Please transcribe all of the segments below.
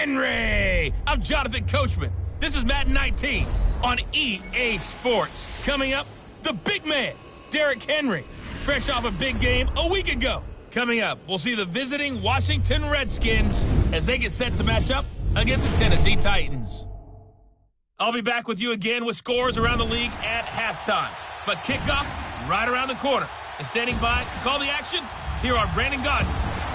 Henry. I'm Jonathan Coachman. This is Madden 19 on EA Sports. Coming up, the big man, Derrick Henry, fresh off a big game a week ago. Coming up, we'll see the visiting Washington Redskins as they get set to match up against the Tennessee Titans. I'll be back with you again with scores around the league at halftime. But kickoff right around the corner. And standing by to call the action, here are Brandon Gaudin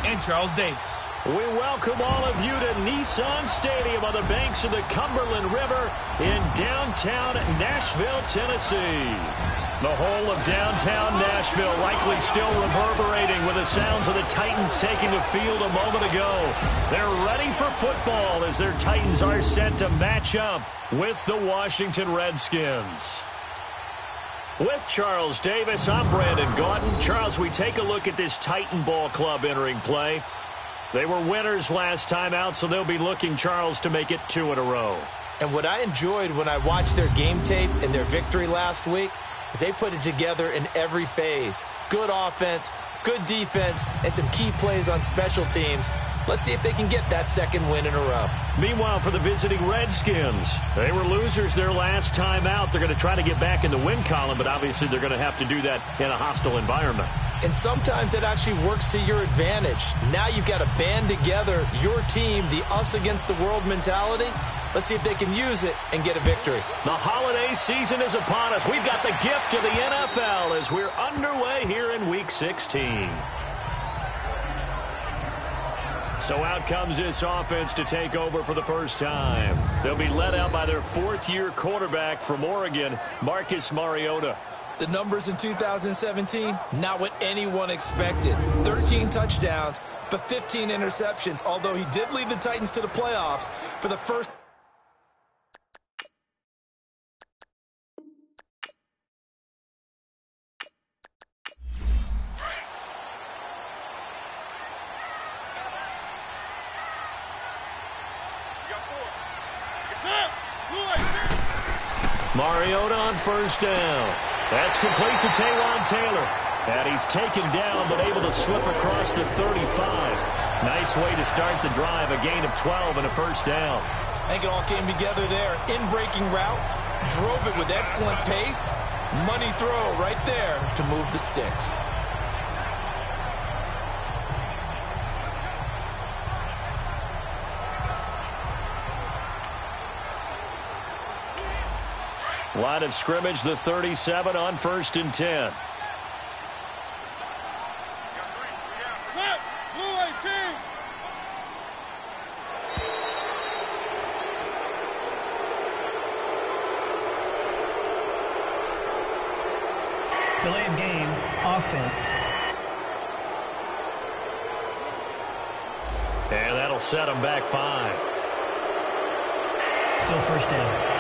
and Charles Davis. We welcome all of you to Nissan Stadium on the banks of the Cumberland River in downtown Nashville, Tennessee. The whole of downtown Nashville likely still reverberating with the sounds of the Titans taking the field a moment ago. They're ready for football as their Titans are set to match up with the Washington Redskins. With Charles Davis, I'm Brandon Gaudin. Charles, we take a look at this Titan Ball Club entering play. They were winners last time out, so they'll be looking, Charles, to make it 2 in a row. And what I enjoyed when I watched their game tape and their victory last week is they put it together in every phase. Good offense, good defense, and some key plays on special teams. Let's see if they can get that second win in a row. Meanwhile, for the visiting Redskins, they were losers their last time out. They're going to try to get back in the win column, but obviously they're going to have to do that in a hostile environment. And sometimes that actually works to your advantage. Now you've got to band together your team, the us against the world mentality. Let's see if they can use it and get a victory. The holiday season is upon us. We've got the gift of the NFL as we're underway here in Week 16. So out comes this offense to take over for the first time. They'll be led out by their fourth-year quarterback from Oregon, Marcus Mariota. The numbers in 2017, not what anyone expected. 13 touchdowns, but 15 interceptions, although he did lead the Titans to the playoffs for the first. Mariota on first down. That's complete to Taywan Taylor. And he's taken down but able to slip across the 35. Nice way to start the drive. A gain of 12 and a first down. I think it all came together there. In-breaking route. Drove it with excellent pace. Money throw right there to move the sticks. Line of scrimmage, the 37 on 1st and 10. Delay of game, offense. And that'll set them back 5. Still first down.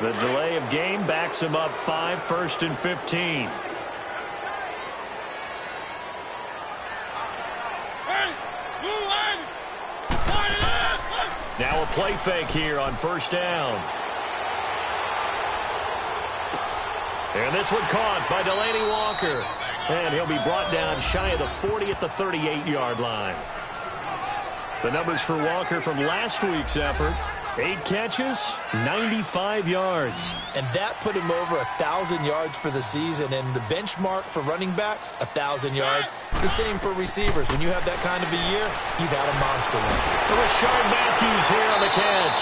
The delay of game backs him up 5, 1st and 15. Now a play fake here on 1st down. And this one caught by Delanie Walker. And he'll be brought down shy of the 40 at the 38-yard line. The numbers for Walker from last week's effort: 8 catches, 95 yards. And that put him over 1,000 yards for the season. And the benchmark for running backs, 1,000 yards. The same for receivers. When you have that kind of a year, you've had a monster one. For Rashard Matthews here on the catch.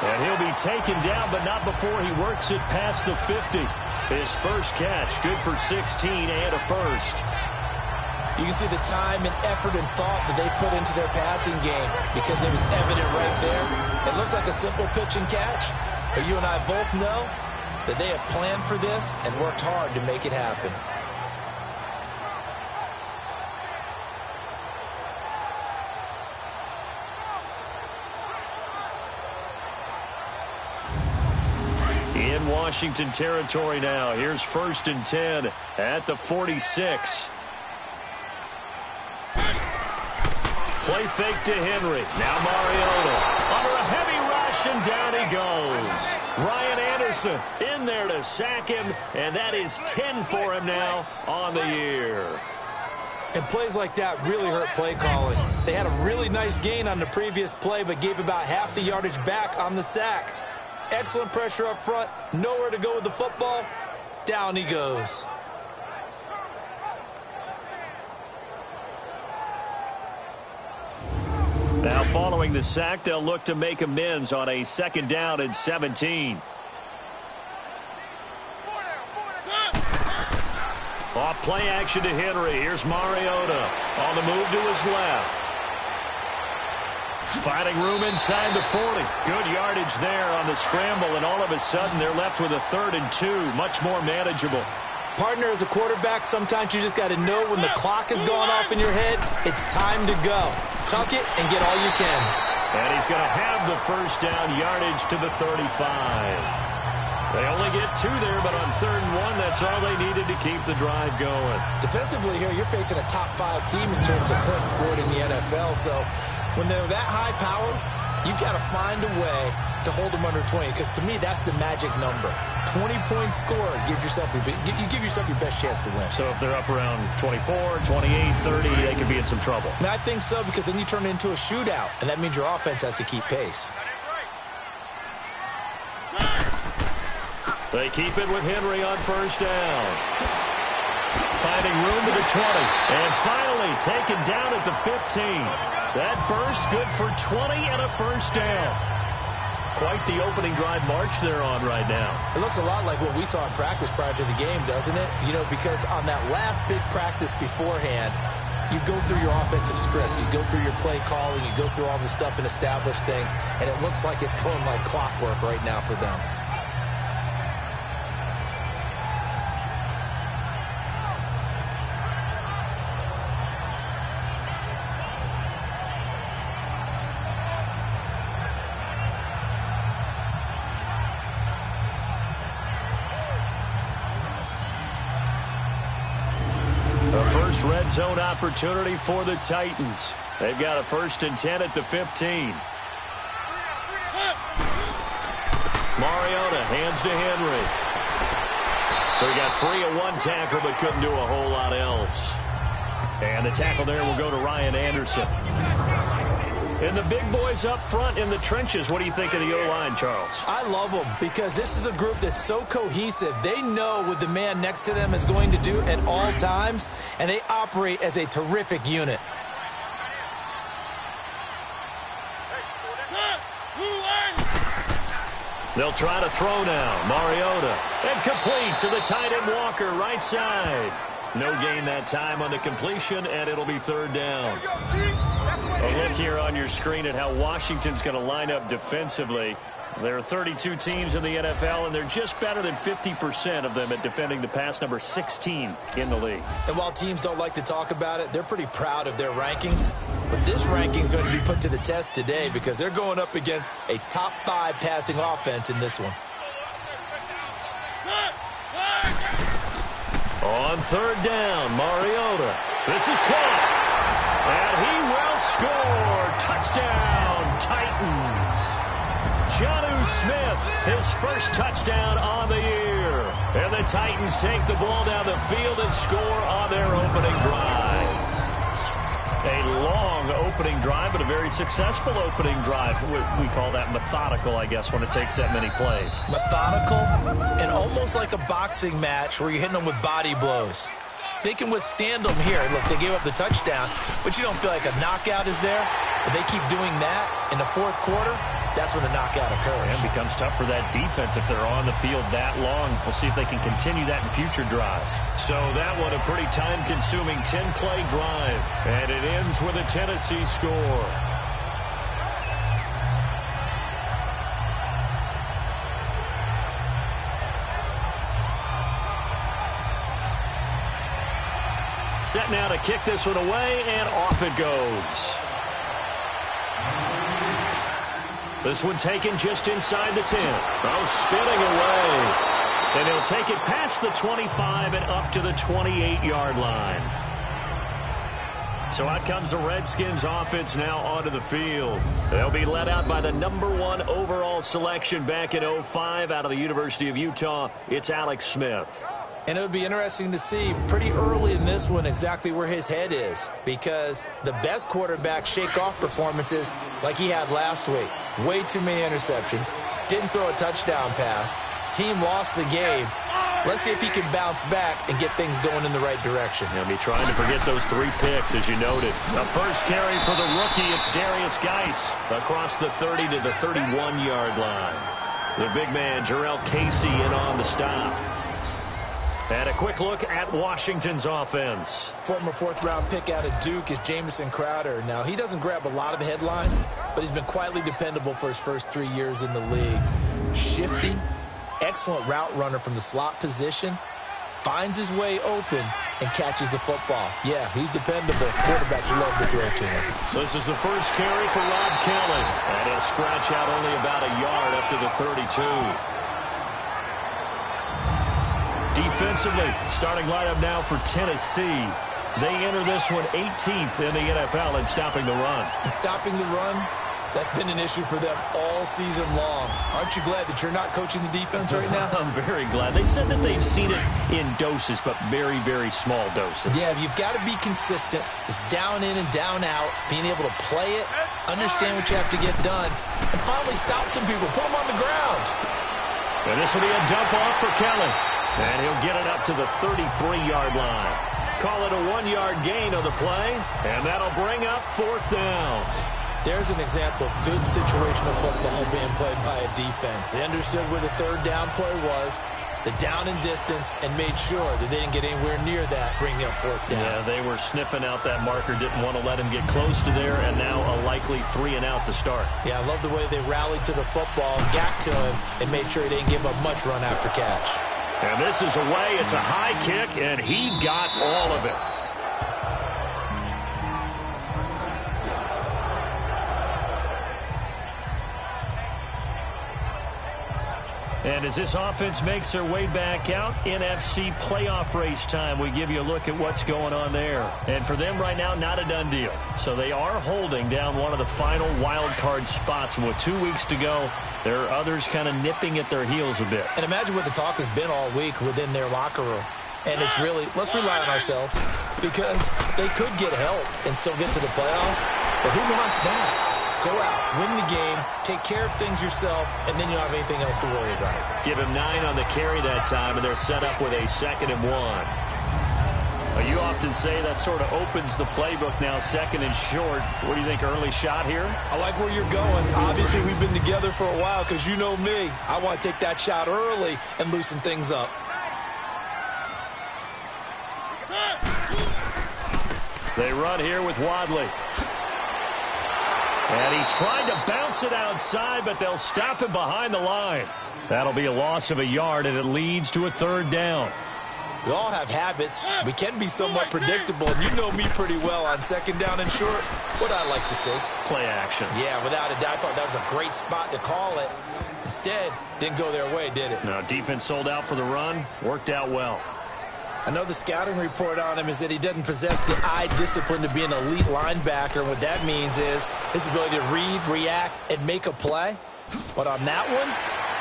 And he'll be taken down, but not before he works it past the 50. His first catch, good for 16 and a first. You can see the time and effort and thought that they put into their passing game because it was evident right there. It looks like a simple pitch and catch, but you and I both know that they have planned for this and worked hard to make it happen. In Washington territory now. Here's 1st and 10 at the 46. Play fake to Henry. Now Mariota under a heavy rush, and down he goes. Ryan Anderson Anderson in there to sack him, and that is 10 for him now on the year. And plays like that really hurt play calling. They had a really nice gain on the previous play, but gave about half the yardage back on the sack. Excellent pressure up front. Nowhere to go with the football. Down he goes. Now following the sack, they'll look to make amends on a 2nd down and 17. Off play action to Henry. Here's Mariota on the move to his left. Finding room inside the 40. Good yardage there on the scramble, and all of a sudden they're left with a 3rd and 2. Much more manageable. Partner, as a quarterback, sometimes you just got to know when the clock has gone off in your head, it's time to go. Tuck it and get all you can. And he's going to have the 1st down, yardage to the 35. They only get 2 there, but on 3rd and 1, that's all they needed to keep the drive going. Defensively here, you're facing a top 5 team in terms of points scored in the NFL. So when they're that high powered, you got to find a way to hold them under 20. Because to me, that's the magic number. 20-point score gives yourself you give yourself your best chance to win. So if they're up around 24, 28, 30, they could be in some trouble. And I think so, because then you turn it into a shootout, and that means your offense has to keep pace. They keep it with Henry on 1st down. Finding room to the 20. And finally taken down at the 15. That burst good for 20 and a 1st down. Quite the opening drive march they're on right now. It looks a lot like what we saw in practice prior to the game, doesn't it? You know, because on that last big practice beforehand, you go through your offensive script. You go through your play calling. You go through all the stuff and establish things. And it looks like it's going like clockwork right now for them. Red zone opportunity for the Titans. They've got a 1st and 10 at the 15. Mariota hands to Henry. So he got free of 1 tackle but couldn't do a whole lot else. And the tackle there will go to Ryan Anderson. And the big boys up front in the trenches. What do you think of the O-line, Charles? I love them because this is a group that's so cohesive. They know what the man next to them is going to do at all times, and they operate as a terrific unit. They'll try to throw now. Mariota. And complete to the tight end Walker, right side. No gain that time on the completion, and it'll be 3rd down. A look here on your screen at how Washington's going to line up defensively. There are 32 teams in the NFL, and they're just better than 50% of them at defending the pass, number 16 in the league. And while teams don't like to talk about it, they're pretty proud of their rankings. But this ranking is going to be put to the test today because they're going up against a top 5 passing offense in this one. On 3rd down, Mariota. This is caught. And he will score. Touchdown, Titans. Jonnu Smith, his 1st touchdown on the year. And the Titans take the ball down the field and score on their opening drive. A long opening drive, but a very successful opening drive. We call that methodical, I guess, when it takes that many plays. Methodical and almost like a boxing match where you're hitting them with body blows. They can withstand them here. Look, they gave up the touchdown, but you don't feel like a knockout is there. But they keep doing that in the 4th quarter. That's when the knockout occurs. And it becomes tough for that defense if they're on the field that long. We'll see if they can continue that in future drives. So that one, a pretty time-consuming 10-play drive. And it ends with a Tennessee score. Set now to kick this one away, and off it goes. This one taken just inside the 10. Oh, spinning away. And he'll take it past the 25 and up to the 28-yard line. So out comes the Redskins offense now onto the field. They'll be led out by the #1 overall selection back in 2005 out of the University of Utah. It's Alex Smith. And it would be interesting to see pretty early in this one exactly where his head is, because the best quarterback shake-off performances like he had last week. Way too many interceptions. Didn't throw a touchdown pass. Team lost the game. Let's see if he can bounce back and get things going in the right direction. He'll be trying to forget those 3 picks, as you noted. The first carry for the rookie, it's Darius Geis across the 30 to the 31-yard line. The big man, Jarrell Casey, in on the stop. And a quick look at Washington's offense. Former 4th-round pick out of Duke is Jamison Crowder. Now, he doesn't grab a lot of headlines, but he's been quietly dependable for his first 3 years in the league. Shifty, excellent route runner from the slot position, finds his way open, and catches the football. Yeah, he's dependable. Quarterbacks love to throw to him. This is the first carry for Rob Kelly, and he'll scratch out only about a yard up to the 32. Defensively, starting lineup now for Tennessee. They enter this one 18th in the NFL in stopping the run. And stopping the run, that's been an issue for them all season long. Aren't you glad that you're not coaching the defense right now? I'm very glad. They said that they've seen it in doses, but very, very small doses. Yeah, you've got to be consistent. It's down in and down out, being able to play it, understand what you have to get done, and finally stop some people, put them on the ground. And this will be a dump off for Kelly. And he'll get it up to the 33-yard line. Call it a 1-yard gain on the play, and that'll bring up 4th down. There's an example of good situational football being played by a defense. They understood where the 3rd down play was, the down and distance, and made sure that they didn't get anywhere near that, bringing up 4th down. Yeah, they were sniffing out that marker, didn't want to let him get close to there, and now a likely 3-and-out to start. Yeah, I love the way they rallied to the football, got to him, and made sure he didn't give up much run after catch. And this is away. It's a high kick, and he got all of it. And as this offense makes their way back out, NFC playoff race time, we give you a look at what's going on there. And for them right now, not a done deal. So they are holding down one of the final wild card spots. And with 2 weeks to go, there are others kind of nipping at their heels a bit. And imagine what the talk has been all week within their locker room. And it's really, let's rely on ourselves, because they could get help and still get to the playoffs. But who wants that? Go out, win the game, take care of things yourself, and then you don't have anything else to worry about. Give him 9 on the carry that time, and they're set up with a 2nd and 1. You often say that sort of opens the playbook now, 2nd and short. What do you think, early shot here? I like where you're going. Obviously, we've been together for a while, because you know me. I want to take that shot early and loosen things up. They run here with Wadley. And he tried to bounce it outside, but they'll stop him behind the line. That'll be a loss of a yard, and it leads to a 3rd down. We all have habits. We can be somewhat predictable, and you know me pretty well on 2nd down and short. What I like to see. Play action. Yeah, without a doubt. I thought that was a great spot to call it. Instead, didn't go their way, did it? No, defense sold out for the run. Worked out well. I know the scouting report on him is that he doesn't possess the eye discipline to be an elite linebacker. What that means is his ability to read, react, and make a play. But on that one,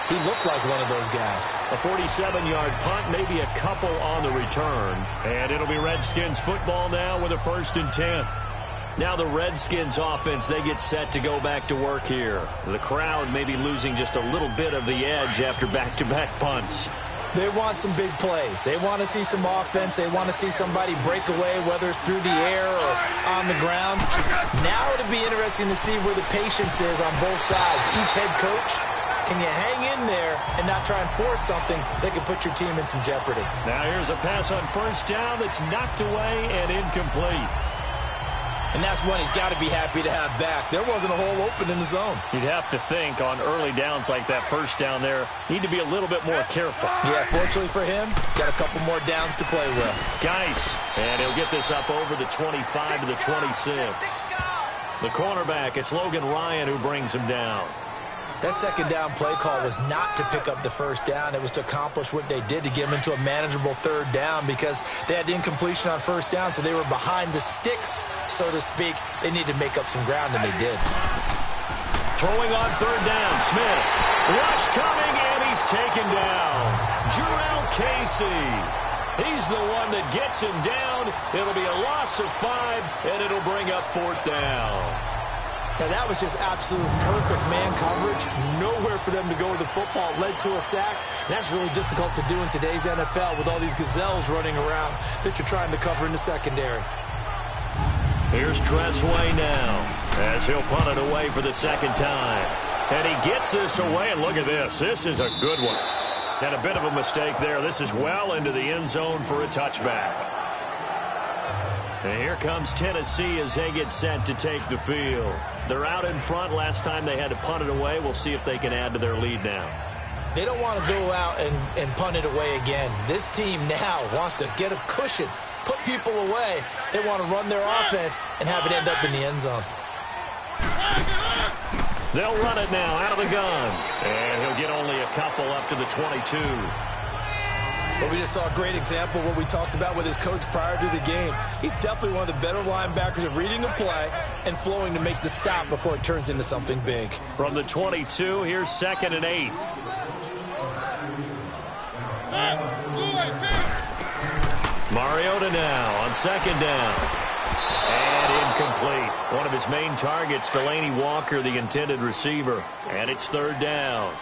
he looked like one of those guys. A 47-yard punt, maybe a couple on the return. And it'll be Redskins football now with a 1st and 10. Now the Redskins offense, they get set to go back to work here. The crowd may be losing just a little bit of the edge after back-to-back punts. They want some big plays. They want to see some offense. They want to see somebody break away, whether it's through the air or on the ground. Now it'll be interesting to see where the patience is on both sides. Each head coach, can you hang in there and not try and force something that can put your team in some jeopardy? Now here's a pass on 1st down that's knocked away and incomplete. And that's one he's got to be happy to have back. There wasn't a hole open in the zone. You'd have to think on early downs like that 1st down there, need to be a little bit more careful. Yeah, fortunately for him, got a couple more downs to play with. Geis, and he'll get this up over the 25 to the 26. The cornerback, it's Logan Ryan who brings him down. That second down play call was not to pick up the first down. It was to accomplish what they did, to get them into a manageable third down, because they had incompletion on first down, so they were behind the sticks, so to speak. They needed to make up some ground, and they did. Throwing on third down, Smith. Rush coming, and he's taken down. Jurrell Casey. He's the one that gets him down. It'll be a loss of 5, and it'll bring up fourth down. Now, that was just absolute perfect man coverage. Nowhere for them to go with the football. Led to a sack. And that's really difficult to do in today's NFL with all these gazelles running around that you're trying to cover in the secondary. Here's Tressway now as he'll punt it away for the second time. And he gets this away, and look at this. This is a good one. And a bit of a mistake there. This is well into the end zone for a touchback. And here comes Tennessee as they get set to take the field. They're out in front. Last time they had to punt it away. We'll see if they can add to their lead now. They don't want to go out and punt it away again. This team now wants to get a cushion, put people away. They want to run their offense and have it end up in the end zone. They'll run it now out of the gun. And he'll get only a couple up to the 22. But we just saw a great example of what we talked about with his coach prior to the game. He's definitely one of the better linebackers at reading a play and flowing to make the stop before it turns into something big. From the 22, here's 2nd and 8. Mariota now on 2nd down. And incomplete. One of his main targets, Delaney Walker, the intended receiver. And it's 3rd down.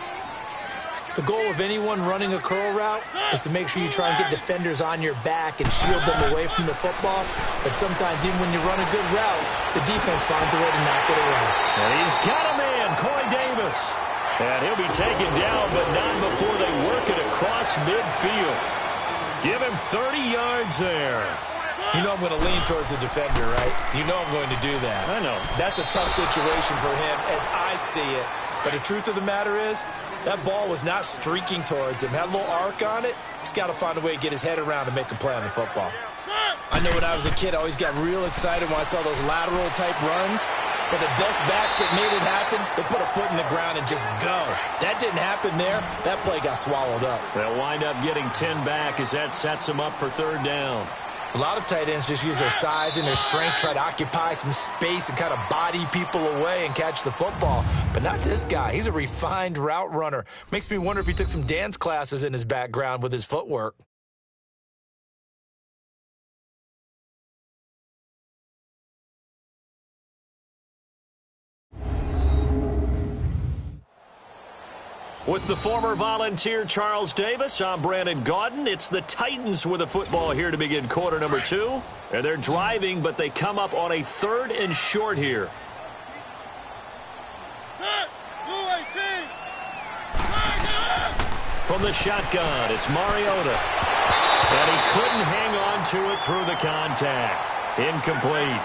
The goal of anyone running a curl route is to make sure you try and get defenders on your back and shield them away from the football. But sometimes, even when you run a good route, the defense finds a way to knock it away. And he's got a man, Corey Davis. And he'll be taken down, but not before they work it across midfield. Give him 30 yards there. You know I'm going to lean towards the defender, right? You know I'm going to do that. I know. That's a tough situation for him as I see it. But the truth of the matter is, that ball was not streaking towards him. Had a little arc on it. He's got to find a way to get his head around and make a play on the football. I know when I was a kid, I always got real excited when I saw those lateral-type runs. But the best backs that made it happen, they put a foot in the ground and just go. That didn't happen there. That play got swallowed up. They'll wind up getting 10 back as that sets them up for 3rd down. A lot of tight ends just use their size and their strength, try to occupy some space and kind of body people away and catch the football. But not this guy. He's a refined route runner. Makes me wonder if he took some dance classes in his background with his footwork. With the former Volunteer Charles Davis, I'm Brandon Gaudin. It's the Titans with the football here to begin quarter number 2. And they're driving, but they come up on a 3rd and short here. From the shotgun, it's Mariota. And he couldn't hang on to it through the contact. Incomplete.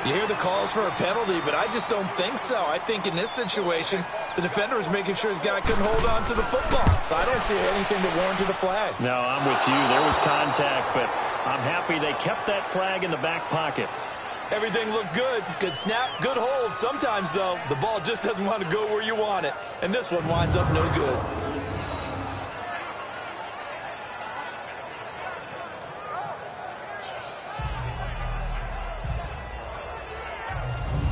You hear the calls for a penalty, but I just don't think so. I think in this situation, the defender was making sure his guy couldn't hold on to the football. So I don't see anything that warranted a flag. No, I'm with you. There was contact, but I'm happy they kept that flag in the back pocket. Everything looked good. Good snap, good hold. Sometimes, though, the ball just doesn't want to go where you want it. And this one winds up no good.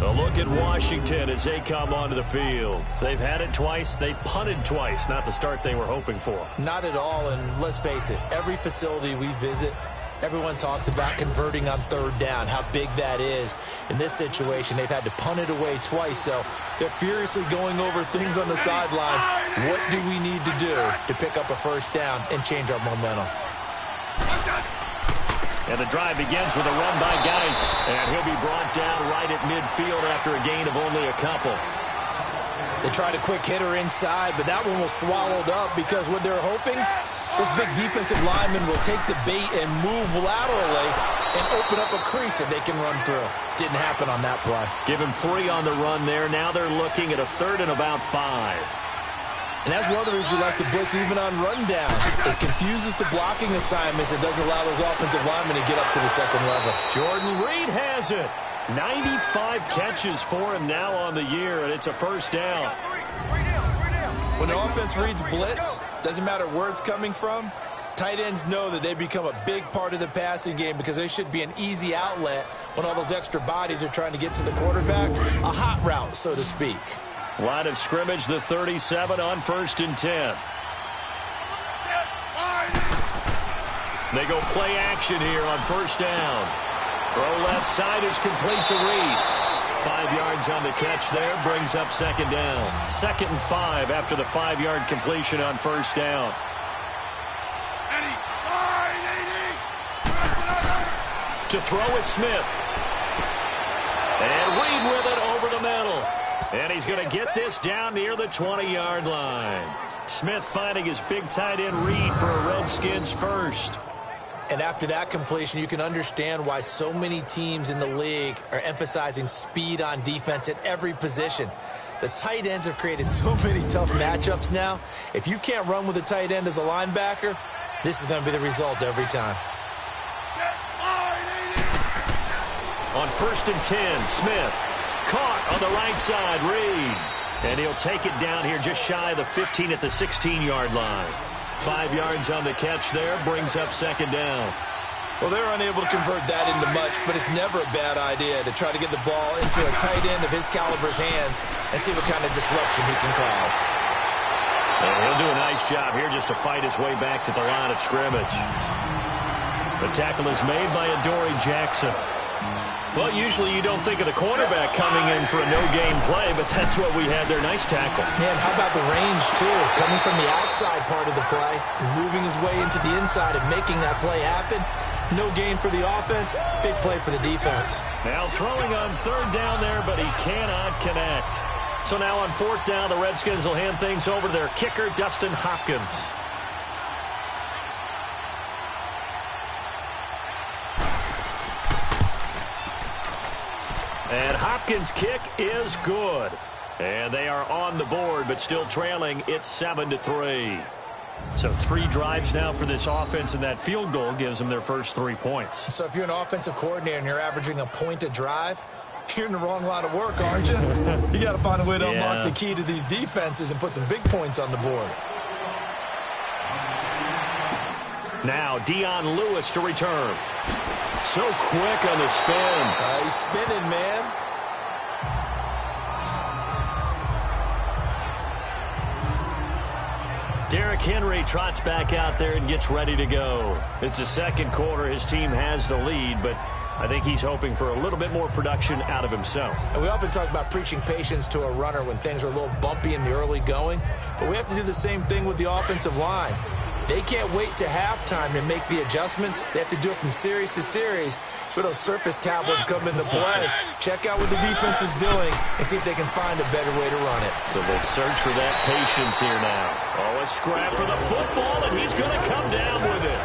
A look at Washington as they come onto the field. They've had it twice. They've punted twice. Not the start they were hoping for. Not at all, and let's face it, every facility we visit, everyone talks about converting on 3rd down, how big that is. In this situation, they've had to punt it away twice, so they're furiously going over things on the sidelines. What do we need to do to pick up a 1st down and change our momentum? And the drive begins with a run by Geis. And he'll be brought down right at midfield after a gain of only a couple. They tried a quick hitter inside, but that one was swallowed up because what they're hoping, those big defensive linemen will take the bait and move laterally and open up a crease that they can run through. Didn't happen on that play. Give him 3 on the run there. Now they're looking at a 3rd and about 5. And that's one of the reasons you like to blitz even on rundowns. It confuses the blocking assignments. It doesn't allow those offensive linemen to get up to the second level. Jordan Reed has it. 95 catches for him now on the year, and it's a 1st down. When the offense reads blitz, doesn't matter where it's coming from, tight ends know that they become a big part of the passing game because they should be an easy outlet when all those extra bodies are trying to get to the quarterback. A hot route, so to speak. Line of scrimmage, the 37 on 1st and 10. They go play action here on 1st down. Throw left side is complete to Reed. 5 yards on the catch there, brings up 2nd down. 2nd and 5 after the 5-yard completion on 1st down. To throw is Smith. And Reed with it over the middle. And he's going to get this down near the 20-yard line. Smith finding his big tight end Reed for a Redskins first. And after that completion, you can understand why so many teams in the league are emphasizing speed on defense at every position. The tight ends have created so many tough matchups now. If you can't run with a tight end as a linebacker, this is going to be the result every time. On 1st and 10, Smith caught on the right side, Reed. And he'll take it down here just shy of the 15 at the 16-yard line. 5 yards on the catch there, brings up 2nd down. Well, they're unable to convert that into much, but it's never a bad idea to try to get the ball into a tight end of his caliber's hands and see what kind of disruption he can cause. And he'll do a nice job here just to fight his way back to the line of scrimmage. The tackle is made by Adoree Jackson. Well, usually you don't think of the cornerback coming in for a no-gain play, but that's what we had there. Nice tackle. Man, how about the range, too? Coming from the outside part of the play, moving his way into the inside and making that play happen. No gain for the offense, big play for the defense. Now throwing on 3rd down there, but he cannot connect. So now on 4th down, the Redskins will hand things over to their kicker, Dustin Hopkins. And Hopkins' kick is good. And they are on the board, but still trailing. It's 7-3. So 3 drives now for this offense, and that field goal gives them their first 3 points. So if you're an offensive coordinator and you're averaging a point a drive, you're in the wrong line of work, aren't you? You got to find a way to unlock the key to these defenses and put some big points on the board. Now Dion Lewis to return. So quick on the spin. He's spinning, man. Derrick Henry trots back out there and gets ready to go. It's the 2nd quarter. His team has the lead, but I think he's hoping for a little bit more production out of himself. And we often talk about preaching patience to a runner when things are a little bumpy in the early going, but we have to do the same thing with the offensive line. They can't wait to halftime to make the adjustments. They have to do it from series to series so those surface tablets come into play. Check out what the defense is doing and see if they can find a better way to run it. So they search for that patience here now. Oh, a scrap for the football, and he's going to come down with it.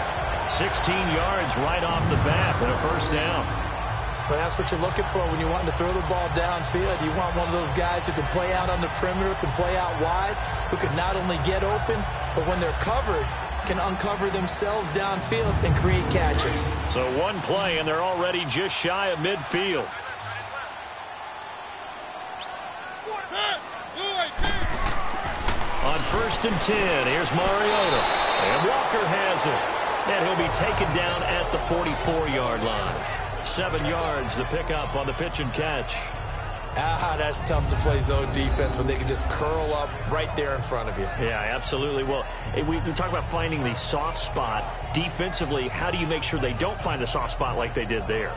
16 yards right off the bat and a 1st down. But that's what you're looking for when you want to throw the ball downfield. You want one of those guys who can play out on the perimeter, can play out wide, who can not only get open, but when they're covered, can uncover themselves downfield and create catches. So 1 play, and they're already just shy of midfield. On 1st and 10, here's Mariota. And Walker has it. And he'll be taken down at the 44-yard line. 7 yards, the pickup on the pitch and catch. That's tough to play zone defense when they can just curl up right there in front of you. Yeah, absolutely. Well, we talk about finding the soft spot. Defensively, how do you make sure they don't find a soft spot like they did there?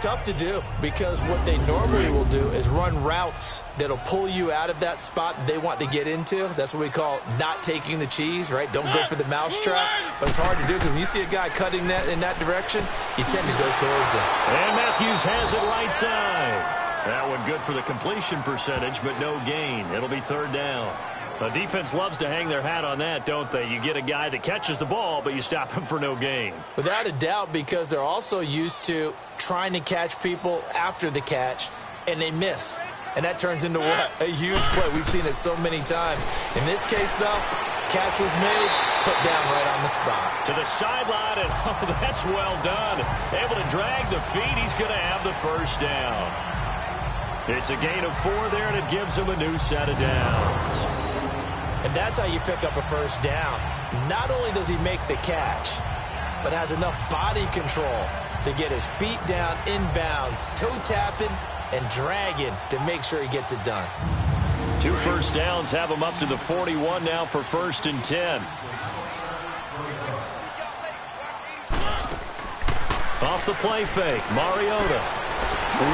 Tough to do, because what they normally will do is run routes that'll pull you out of that spot that they want to get into. That's what we call not taking the cheese, right? Don't go for the mousetrap. But it's hard to do because when you see a guy cutting that in that direction, you tend to go towards him. And Matthews has it right side. That one good for the completion percentage, but no gain. It'll be 3rd down. The defense loves to hang their hat on that, don't they? You get a guy that catches the ball, but you stop him for no gain. Without a doubt, because they're also used to trying to catch people after the catch, and they miss. And that turns into what? A huge play. We've seen it so many times. In this case, though, catch was made, put down right on the spot. To the sideline, and oh, that's well done. Able to drag the feet. He's going to have the 1st down. It's a gain of 4 there, and it gives him a new set of downs. And that's how you pick up a first down. Not only does he make the catch, but has enough body control to get his feet down inbounds, toe tapping and dragging to make sure he gets it done. 2 first downs have him up to the 41 now for 1st and 10. Off the play fake, Mariota.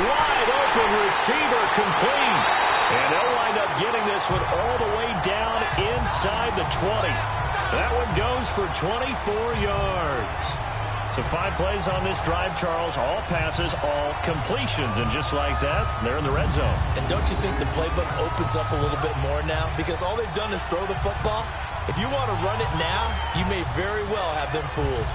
Wide open receiver, complete. And they'll wind up getting this one all the way down inside the 20. That one goes for 24 yards. So 5 plays on this drive, Charles. All passes, all completions. And just like that, they're in the red zone. And don't you think the playbook opens up a little bit more now? Because all they've done is throw the football. If you want to run it now, you may very well have them fooled.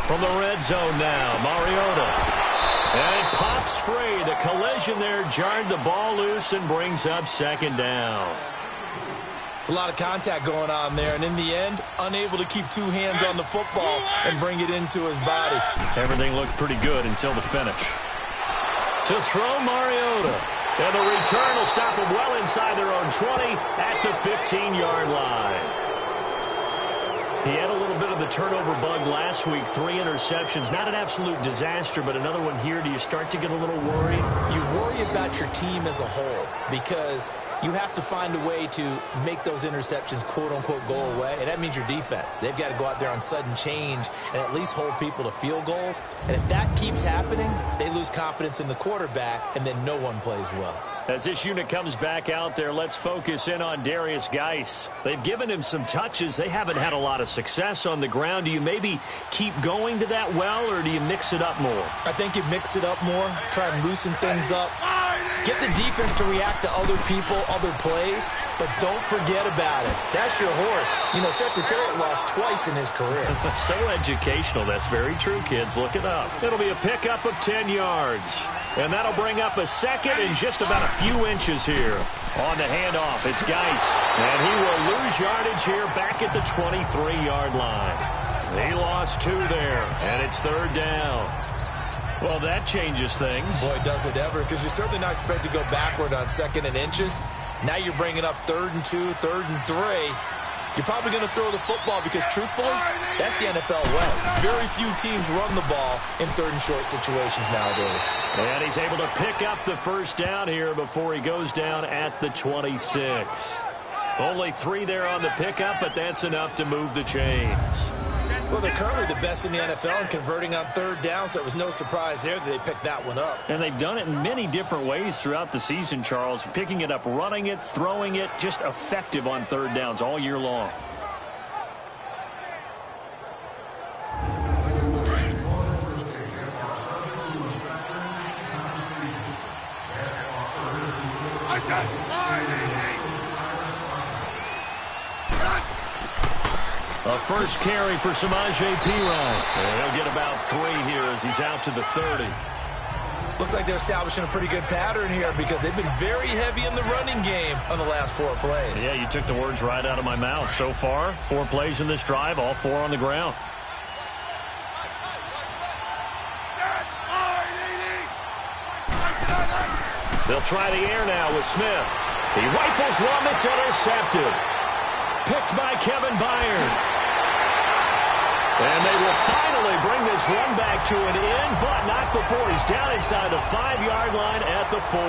From the red zone now, Mariota. And it pops free. The collision there jarred the ball loose and brings up 2nd down. It's a lot of contact going on there, and in the end, unable to keep 2 hands on the football and bring it into his body. Everything looked pretty good until the finish. To throw Mariota. And the return will stop them well inside their own 20 at the 15-yard line. He had a little bit of the turnover bug last week, 3 interceptions. Not an absolute disaster, but another one here. Do you start to get a little worried? You worry about your team as a whole because you have to find a way to make those interceptions, quote-unquote, go away, and that means your defense. They've got to go out there on sudden change and at least hold people to field goals. And if that keeps happening, they lose confidence in the quarterback, and then no one plays well. As this unit comes back out there, let's focus in on Darius Geis. They've given him some touches. They haven't had a lot of success on the ground. Do you maybe keep going to that well, or do you mix it up more? I think you mix it up more, try and loosen things up. Get the defense to react to other people, other plays, but don't forget about it. That's your horse. You know, Secretariat lost twice in his career. So educational. That's very true, kids. Look it up. It'll be a pickup of 10 yards. And that'll bring up a 2nd and just about a few inches here. On the handoff, it's Geis. And he will lose yardage here back at the 23-yard line. He lost 2 there, and it's 3rd down. Well, that changes things. Boy, does it ever, because you're certainly not expected to go backward on 2nd and inches. Now you're bringing up 3rd and 2, 3rd and 3. You're probably going to throw the football because, truthfully, that's the NFL way. Very few teams run the ball in 3rd and short situations nowadays. And he's able to pick up the 1st down here before he goes down at the 26. Only 3 there on the pickup, but that's enough to move the chains. Well, they're currently the best in the NFL in converting on 3rd down, so it was no surprise there that they picked that one up. And they've done it in many different ways throughout the season, Charles. Picking it up, running it, throwing it, just effective on 3rd downs all year long. A first carry for Samaje Perine. And he'll get about 3 here as he's out to the 30. Looks like they're establishing a pretty good pattern here because they've been very heavy in the running game on the last 4 plays. Yeah, you took the words right out of my mouth. So far, 4 plays in this drive, all 4 on the ground. They'll try the air now with Smith. He rifles one that's intercepted. Picked by Kevin Byard. And they will finally bring this run back to an end, but not before he's down inside the 5-yard line at the 4.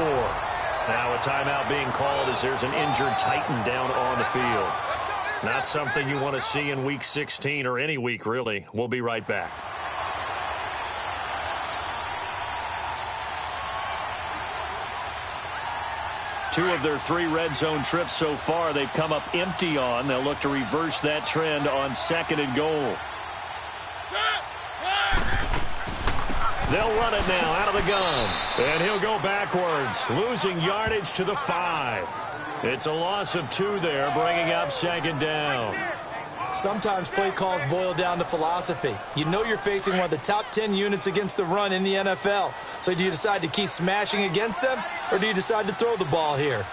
Now a timeout being called as there's an injured Titan down on the field. Not something you want to see in Week 16 or any week, really. We'll be right back. Two of their 3 red zone trips so far they've come up empty on. They'll look to reverse that trend on 2nd and goal. They'll run it now out of the gun. And he'll go backwards, losing yardage to the 5. It's a loss of 2 there, bringing up 2nd down. Sometimes play calls boil down to philosophy. You know you're facing one of the top 10 units against the run in the NFL. So do you decide to keep smashing against them, or do you decide to throw the ball here?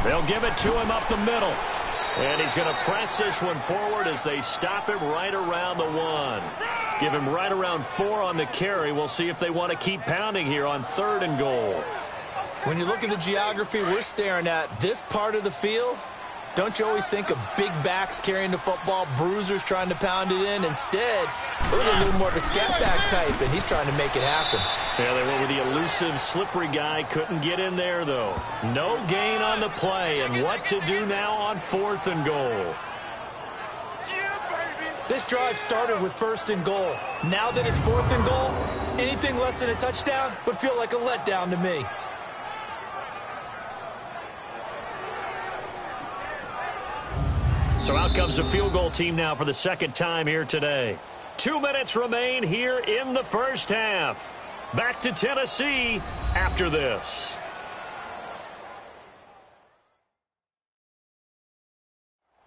They'll give it to him up the middle. And he's going to press this one forward as they stop him right around the 1. Give him right around 4 on the carry. We'll see if they want to keep pounding here on 3rd and goal. When you look at the geography we're staring at, this part of the field, don't you always think of big backs carrying the football, bruisers trying to pound it in? Instead, we're a little more of a scat back type, and he's trying to make it happen. Yeah, they went with the elusive, slippery guy. Couldn't get in there, though. No gain on the play, and what to do now on 4th and goal. This drive started with 1st and goal. Now that it's 4th and goal, anything less than a touchdown would feel like a letdown to me. So out comes the field goal team now for the 2nd time here today. 2 minutes remain here in the first half. Back to Tennessee after this.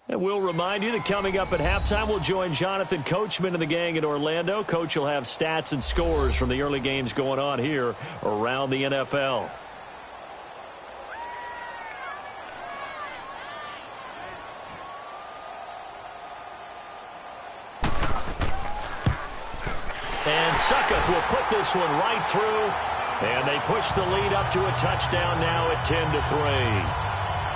And we'll remind you that coming up at halftime, we'll join Jonathan Coachman and the gang in Orlando. Coach will have stats and scores from the early games going on here around the NFL. And Succop will put this one right through, and they push the lead up to a touchdown now at 10-3.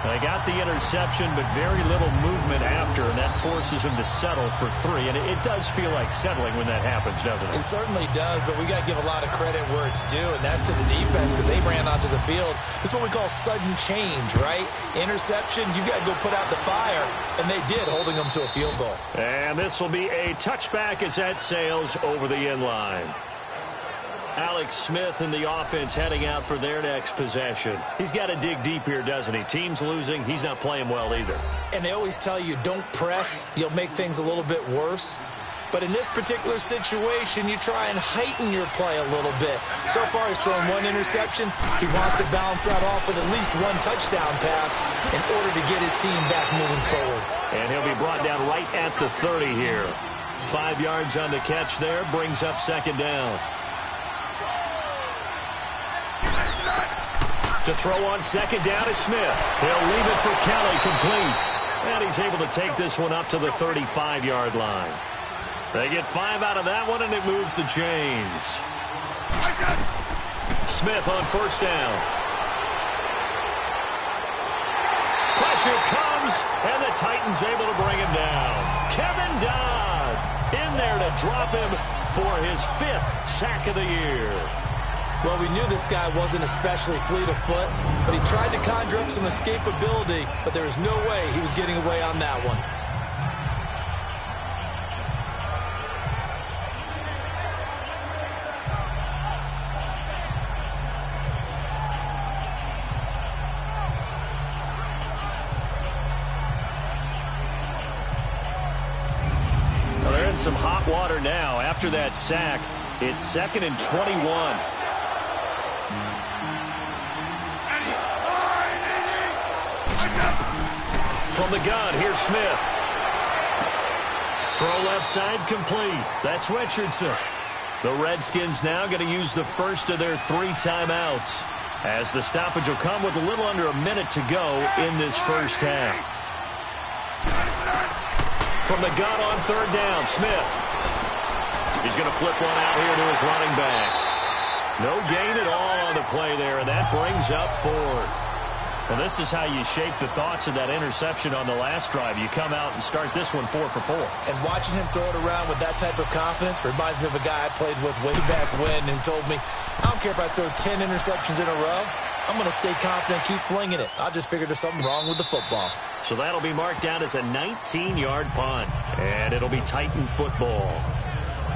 They got the interception, but very little movement after, and that forces them to settle for 3. And it does feel like settling when that happens, doesn't it? It certainly does, but we got to give a lot of credit where it's due, and that's to the defense because they ran onto the field. This is what we call sudden change, right? Interception, you got to go put out the fire, and they did, holding them to a field goal. And this will be a touchback as that sails over the end line. Alex Smith in the offense heading out for their next possession. He's got to dig deep here, doesn't he? Team's losing. He's not playing well either. And they always tell you, don't press. You'll make things a little bit worse. But in this particular situation, you try and heighten your play a little bit. So far, he's thrown 1 interception. He wants to balance that off with at least 1 touchdown pass in order to get his team back moving forward. And he'll be brought down right at the 30 here. 5 yards on the catch there, brings up 2nd down. To throw on 2nd down is Smith. He'll leave it for Kelly, complete. And he's able to take this one up to the 35-yard line. They get 5 out of that one, and it moves the chains. Smith on 1st down. Pressure comes, and the Titans able to bring him down. Kevin Dodd in there to drop him for his 5th sack of the year. Well, we knew this guy wasn't especially fleet of foot, but he tried to conjure up some escapability, but there was no way he was getting away on that one. Well, they're in some hot water now. After that sack, it's 2nd and 21. From the gun, here's Smith. Throw left side, complete. That's Richardson. The Redskins now going to use the first of their 3 timeouts, as the stoppage will come with a little under a minute to go in this first half. From the gun on 3rd down, Smith. He's going to flip one out here to his running back. No gain at all on the play there, and that brings up 4th. Well, this is how you shape the thoughts of that interception on the last drive. You come out and start this one 4 for 4. And watching him throw it around with that type of confidence reminds me of a guy I played with way back when and told me, I don't care if I throw 10 interceptions in a row. I'm going to stay confident, keep flinging it. I just figured there's something wrong with the football. So that'll be marked down as a 19-yard punt. And it'll be Titan football.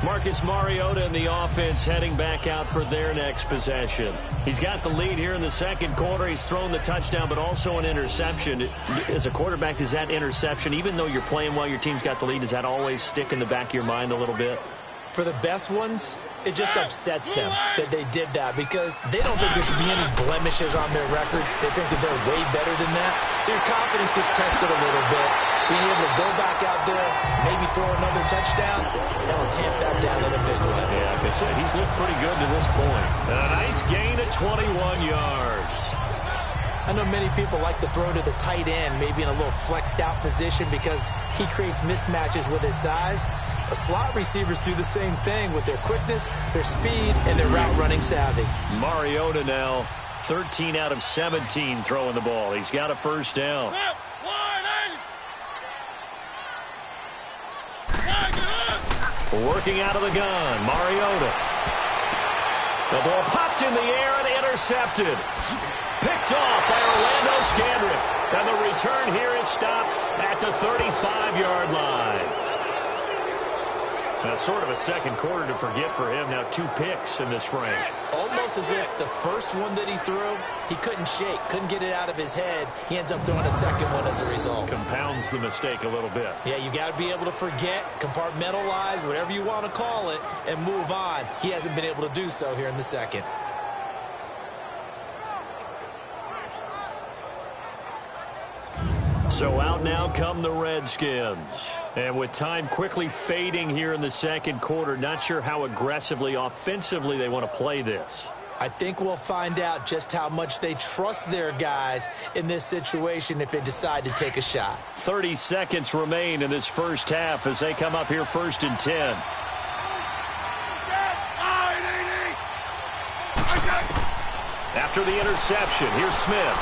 Marcus Mariota in the offense heading back out for their next possession. He's got the lead here in the 2nd quarter. He's thrown the touchdown, but also an interception. As a quarterback, does that interception, even though you're playing well, your team's got the lead, does that always stick in the back of your mind a little bit? For the best ones, it just upsets them that they did that because they don't think there should be any blemishes on their record. They think that they're way better than that. So your confidence gets tested a little bit. Being able to go back out there, maybe throw another touchdown, that will tamp that down in a big way. Yeah, like I said, he's looked pretty good to this point. And a nice gain at 21 yards. I know many people like to throw to the tight end, maybe in a little flexed out position because he creates mismatches with his size. But slot receivers do the same thing with their quickness, their speed, and their route running savvy. Mariota now 13 out of 17 throwing the ball. He's got a first down. Working out of the gun, Mariota. The ball popped in the air and intercepted. Picked off by Orlando Scandrick. And the return here is stopped at the 35-yard line. That's sort of a second quarter to forget for him. Now 2 picks in this frame. Almost as if the first one that he threw, he couldn't shake, couldn't get it out of his head. He ends up throwing a second one as a result. Compounds the mistake a little bit. Yeah, you got to be able to forget, compartmentalize, whatever you want to call it, and move on. He hasn't been able to do so here in the second. So out now come the Redskins. And with time quickly fading here in the second quarter, not sure how aggressively, offensively they want to play this. I think we'll find out just how much they trust their guys in this situation if they decide to take a shot. 30 seconds remain in this first half as they come up here 1st and 10. After the interception, here's Smith.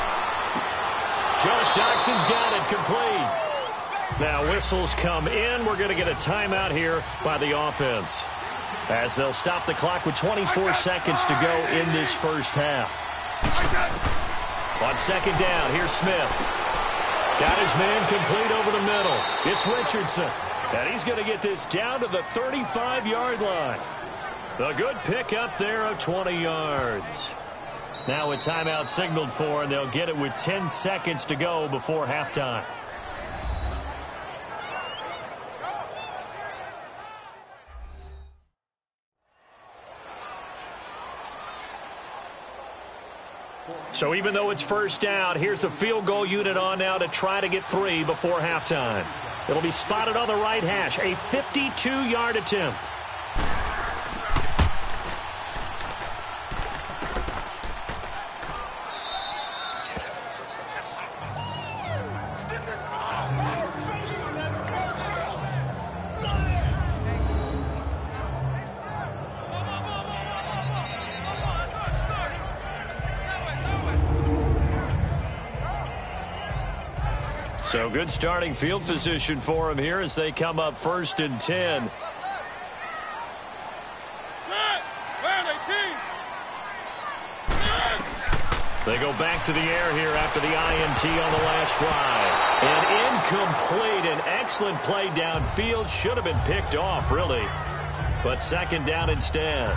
Josh Doxson's got it complete. Now whistles come in. We're going to get a timeout here by the offense as they'll stop the clock with 24 seconds to go in this first half. On second down, here's Smith. Got his man complete over the middle. It's Richardson. And he's going to get this down to the 35-yard line. A good pick up there of 20 yards. Now a timeout signaled for, and they'll get it with 10 seconds to go before halftime. So even though it's first down, here's the field goal unit on now to try to get 3 before halftime. It'll be spotted on the right hash, a 52-yard attempt. So good starting field position for him here as they come up 1st and 10. They go back to the air here after the INT on the last drive. And incomplete. An excellent play downfield. Should have been picked off, really. But second down instead.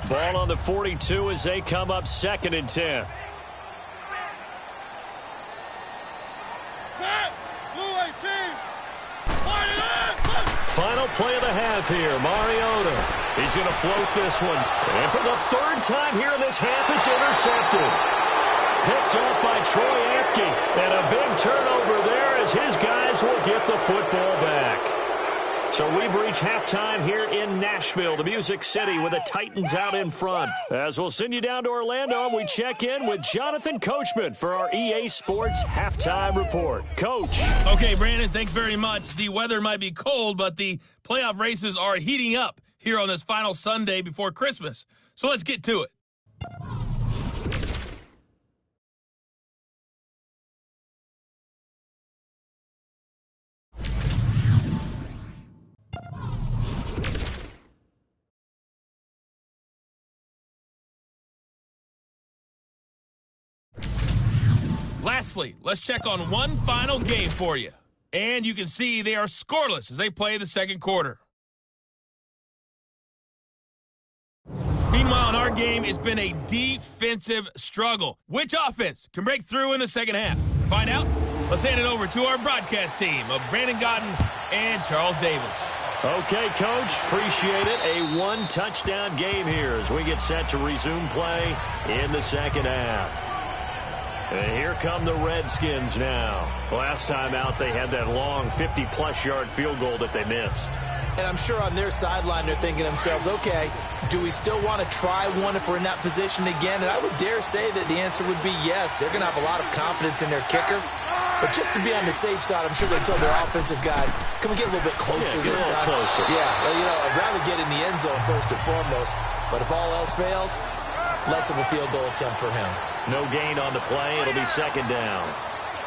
Ball on the 42 as they come up 2nd and 10. Final play of the half here, Mariota. He's going to float this one. And for the 3rd time here in this half, it's intercepted. Picked off by Troy Apke. And a big turnover there as his guys will get the football back. So we've reached halftime here in Nashville, the Music City, with the Titans out in front. As we'll send you down to Orlando, we check in with Jonathan Coachman for our EA Sports Halftime Report. Coach. Okay, Brandon, thanks very much. The weather might be cold, but the playoff races are heating up here on this final Sunday before Christmas. So let's get to it. Lastly, let's check on one final game for you. And you can see they are scoreless as they play the second quarter. Meanwhile, in our game, it's been a defensive struggle. Which offense can break through in the second half? To find out, let's hand it over to our broadcast team of Brandon Gaudin and Charles Davis. Okay, Coach, appreciate it. A one-touchdown game here as we get set to resume play in the second half. And here come the Redskins now. Last time out, they had that long 50-plus yard field goal that they missed. And I'm sure on their sideline they're thinking to themselves, okay, do we still want to try one if we're in that position again? And I would dare say that the answer would be yes. They're going to have a lot of confidence in their kicker. But just to be on the safe side, I'm sure they tell their offensive guys, can we get a little bit closer this time? Closer. Yeah, well, you know, I'd rather get in the end zone first and foremost. But if all else fails, less of a field goal attempt for him. No gain on the play. It'll be second down.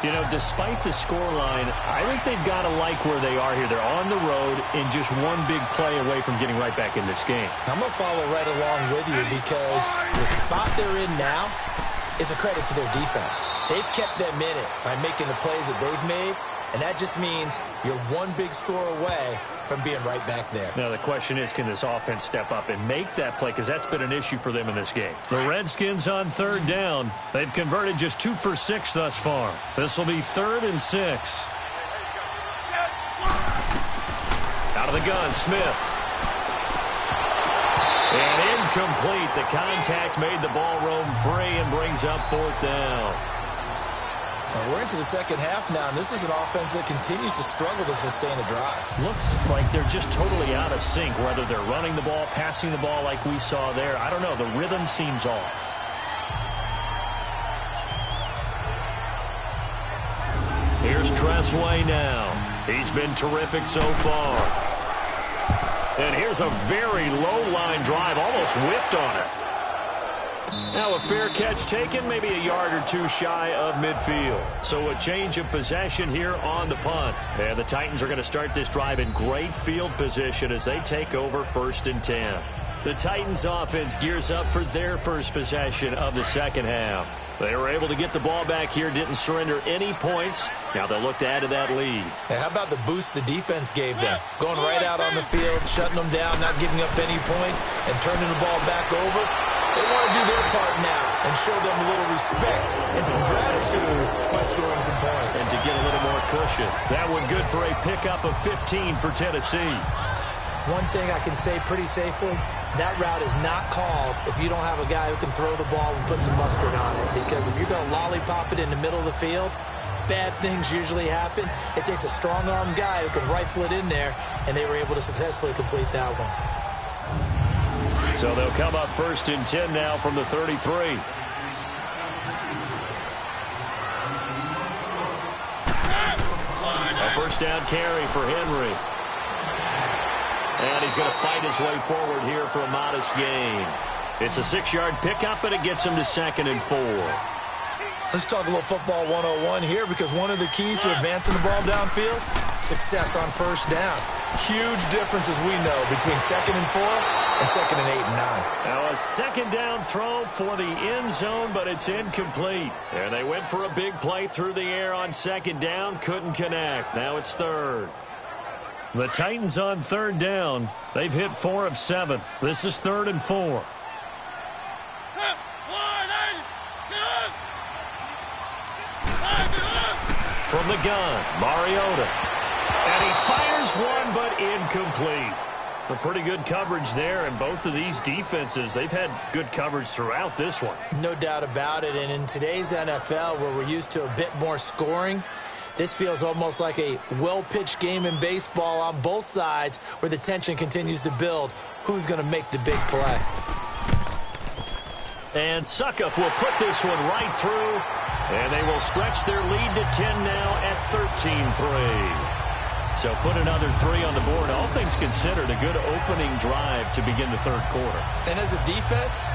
You know, despite the scoreline, I think they've got to like where they are here. They're on the road and just one big play away from getting right back in this game. I'm going to follow right along with you because the spot they're in now is a credit to their defense. They've kept them in it by making the plays that they've made, and that just means you're one big score away from being right back there. Now, the question is, can this offense step up and make that play? Because that's been an issue for them in this game. The Redskins on third down. They've converted just 2 for 6 thus far. This will be 3rd and 6. Out of the gun, Smith. And incomplete. The contact made the ball roam free and brings up 4th down. We're into the second half now, and this is an offense that continues to struggle to sustain a drive. Looks like they're just totally out of sync, whether they're running the ball, passing the ball like we saw there. I don't know. The rhythm seems off. Here's Tressway now. He's been terrific so far. And here's a very low-line drive, almost whiffed on it. Now a fair catch taken, maybe a yard or two shy of midfield. So a change of possession here on the punt. And the Titans are going to start this drive in great field position as they take over 1st and 10. The Titans offense gears up for their first possession of the second half. They were able to get the ball back here, didn't surrender any points. Now they'll look to add to that lead. Hey, how about the boost the defense gave them? Going right out on the field, shutting them down, not giving up any points, and turning the ball back over. They want to do their part now and show them a little respect and some gratitude by scoring some points. And to get a little more cushion. That one good for a pickup of 15 for Tennessee. One thing I can say pretty safely, that route is not called if you don't have a guy who can throw the ball and put some mustard on it. Because if you're going to lollipop it in the middle of the field, bad things usually happen. It takes a strong-armed guy who can rifle it in there, and they were able to successfully complete that one. So they'll come up 1st and 10 now from the 33. A first down carry for Henry. And he's going to fight his way forward here for a modest gain. It's a 6-yard pickup, and it gets him to 2nd and 4. Let's talk a little football 101 here, because one of the keys to advancing the ball downfield, success on first down. Huge difference, as we know, between 2nd and 4 and 2nd and 8 and 9. Now a second down throw for the end zone, but it's incomplete. And they went for a big play through the air on 2nd down, couldn't connect. Now it's 3rd. The Titans on 3rd down. They've hit 4 of 7. This is 3rd and 4. From the gun, Mariota. And he fires one, but incomplete. A pretty good coverage there, and both of these defenses, they've had good coverage throughout this one. No doubt about it, and in today's NFL, where we're used to a bit more scoring, this feels almost like a well-pitched game in baseball on both sides, where the tension continues to build. Who's going to make the big play? And Suckup will put this one right through, and they will stretch their lead to 10 now at 13-3. So put another 3 on the board. All things considered, a good opening drive to begin the third quarter. And as a defense,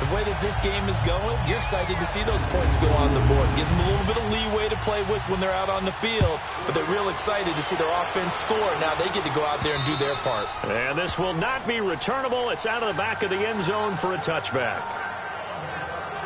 the way that this game is going, you're excited to see those points go on the board. Gives them a little bit of leeway to play with when they're out on the field, but they're real excited to see their offense score. Now they get to go out there and do their part. And this will not be returnable. It's out of the back of the end zone for a touchback.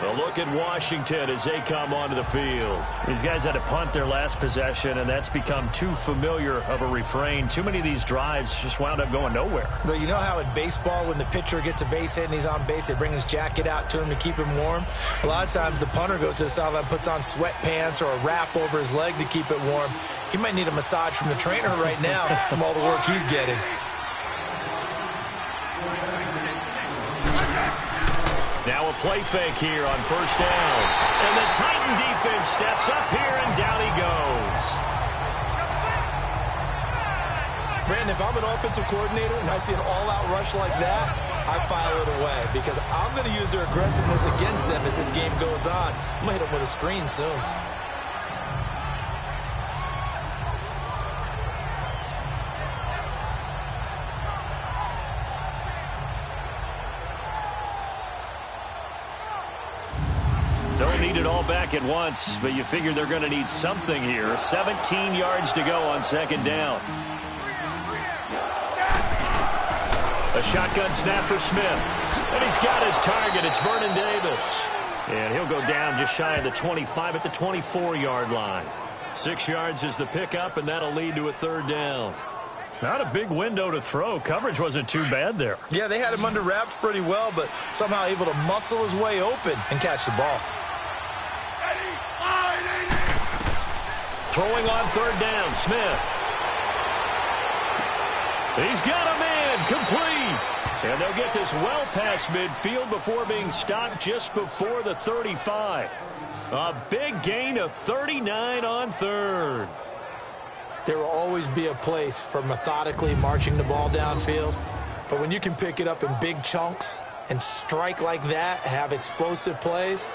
A look at Washington as they come onto the field. These guys had to punt their last possession, and that's become too familiar of a refrain. Too many of these drives just wound up going nowhere. Well, you know how in baseball, when the pitcher gets a base hit and he's on base, they bring his jacket out to him to keep him warm? A lot of times the punter goes to the sideline, puts on sweatpants or a wrap over his leg to keep it warm. He might need a massage from the trainer right now from all the work he's getting. Now a play fake here on first down. And the Titan defense steps up here, and down he goes. Brandon, if I'm an offensive coordinator and I see an all-out rush like that, I file it away because I'm going to use their aggressiveness against them as this game goes on. I'm going to hit them with a screen soon. Don't need it all back at once, but you figure they're going to need something here. 17 yards to go on second down. A shotgun snap for Smith. And he's got his target. It's Vernon Davis. And he'll go down just shy of the 25 at the 24-yard line. 6 yards is the pickup, and that'll lead to a third down. Not a big window to throw. Coverage wasn't too bad there. Yeah, they had him under wraps pretty well, but somehow able to muscle his way open and catch the ball. Throwing on third down, Smith. He's got a man, complete. And they'll get this well past midfield before being stopped just before the 35. A big gain of 39 on third. There will always be a place for methodically marching the ball downfield. But when you can pick it up in big chunks and strike like that, have explosive plays,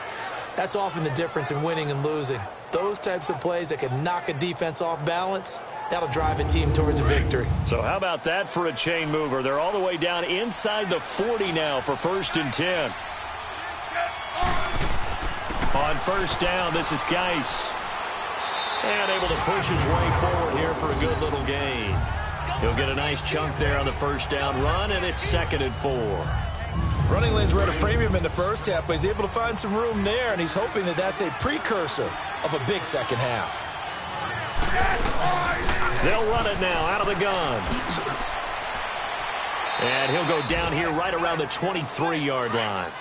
that's often the difference in winning and losing. Those types of plays that can knock a defense off balance, that'll drive a team towards a victory. So how about that for a chain mover? They're all the way down inside the 40 now for 1st and 10. On first down, this is Geis. And able to push his way forward here for a good little gain. He'll get a nice chunk there on the first down run, and it's 2nd and 4. Running lanes were at a premium in the first half, but he's able to find some room there, and he's hoping that that's a precursor of a big second half. They'll run it now out of the gun. And he'll go down here right around the 23-yard line.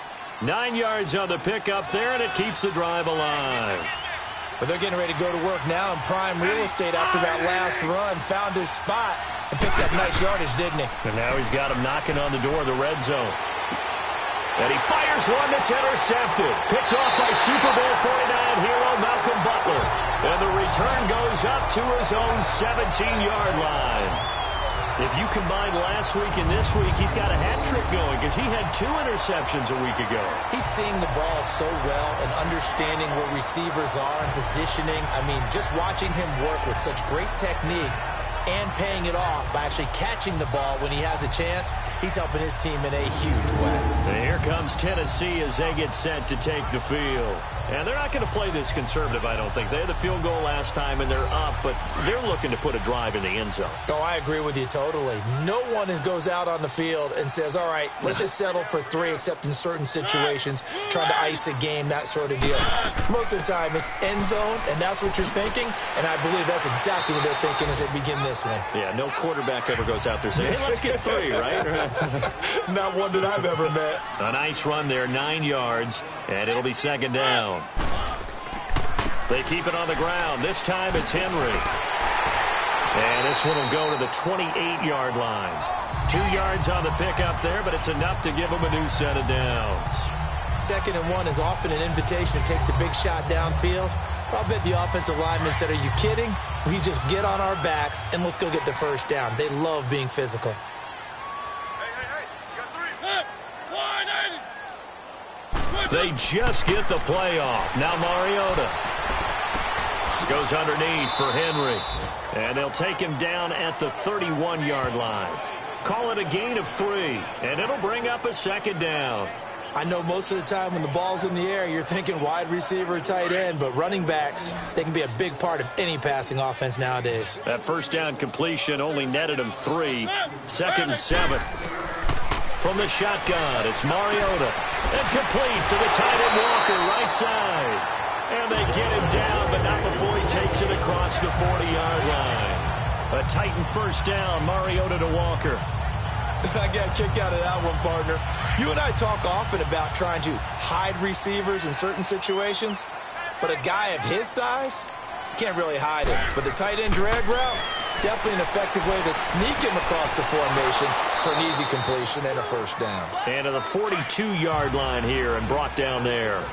9 yards on the pickup there, and it keeps the drive alive. But they're getting ready to go to work now in prime real estate after that last run. Found his spot and picked up nice yardage, didn't he? And now he's got him knocking on the door of the red zone. And he fires one that's intercepted. Picked off by Super Bowl 49 hero Malcolm Butler. And the return goes up to his own 17-yard line. If you combine last week and this week, he's got a hat trick going because he had 2 interceptions a week ago. He's seeing the ball so well and understanding where receivers are and positioning. I mean, just watching him work with such great technique and paying it off by actually catching the ball when he has a chance, he's helping his team in a huge way. And here comes Tennessee as they get set to take the field. And they're not going to play this conservative, I don't think. They had the field goal last time, and they're up, but they're looking to put a drive in the end zone. Oh, I agree with you totally. No one goes out on the field and says, all right, let's just settle for 3, except in certain situations, trying to ice a game, that sort of deal. Most of the time, it's end zone, and that's what you're thinking, and I believe that's exactly what they're thinking as they begin this one. Yeah, no quarterback ever goes out there saying, hey, let's get 3, right? Not one that I've ever met. A nice run there, 9 yards, and it'll be 2nd down. They keep it on the ground. This time it's Henry. And this one will go to the 28-yard line. 2 yards on the pickup there, but it's enough to give them a new set of downs. 2nd and 1 is often an invitation to take the big shot downfield. I'll bet the offensive lineman said, are you kidding? We just get on our backs and let's go get the first down. They love being physical. They just get the play off. Now Mariota goes underneath for Henry. And they'll take him down at the 31-yard line. Call it a gain of 3, and it'll bring up a 2nd down. I know most of the time when the ball's in the air, you're thinking wide receiver, tight end, but running backs, they can be a big part of any passing offense nowadays. That first down completion only netted him 3. 2nd and 7. from the shotgun. It's Mariota. And complete to the tight end Walker, right side. And they get him down, but not before he takes it across the 40-yard line. A Titan first down, Mariota to Walker. I got a kick out of that one, partner. You and I talk often about trying to hide receivers in certain situations, but a guy of his size can't really hide it. But the tight end drag route, definitely an effective way to sneak him across the formation for an easy completion and a first down. And to the 42-yard line here and brought down there.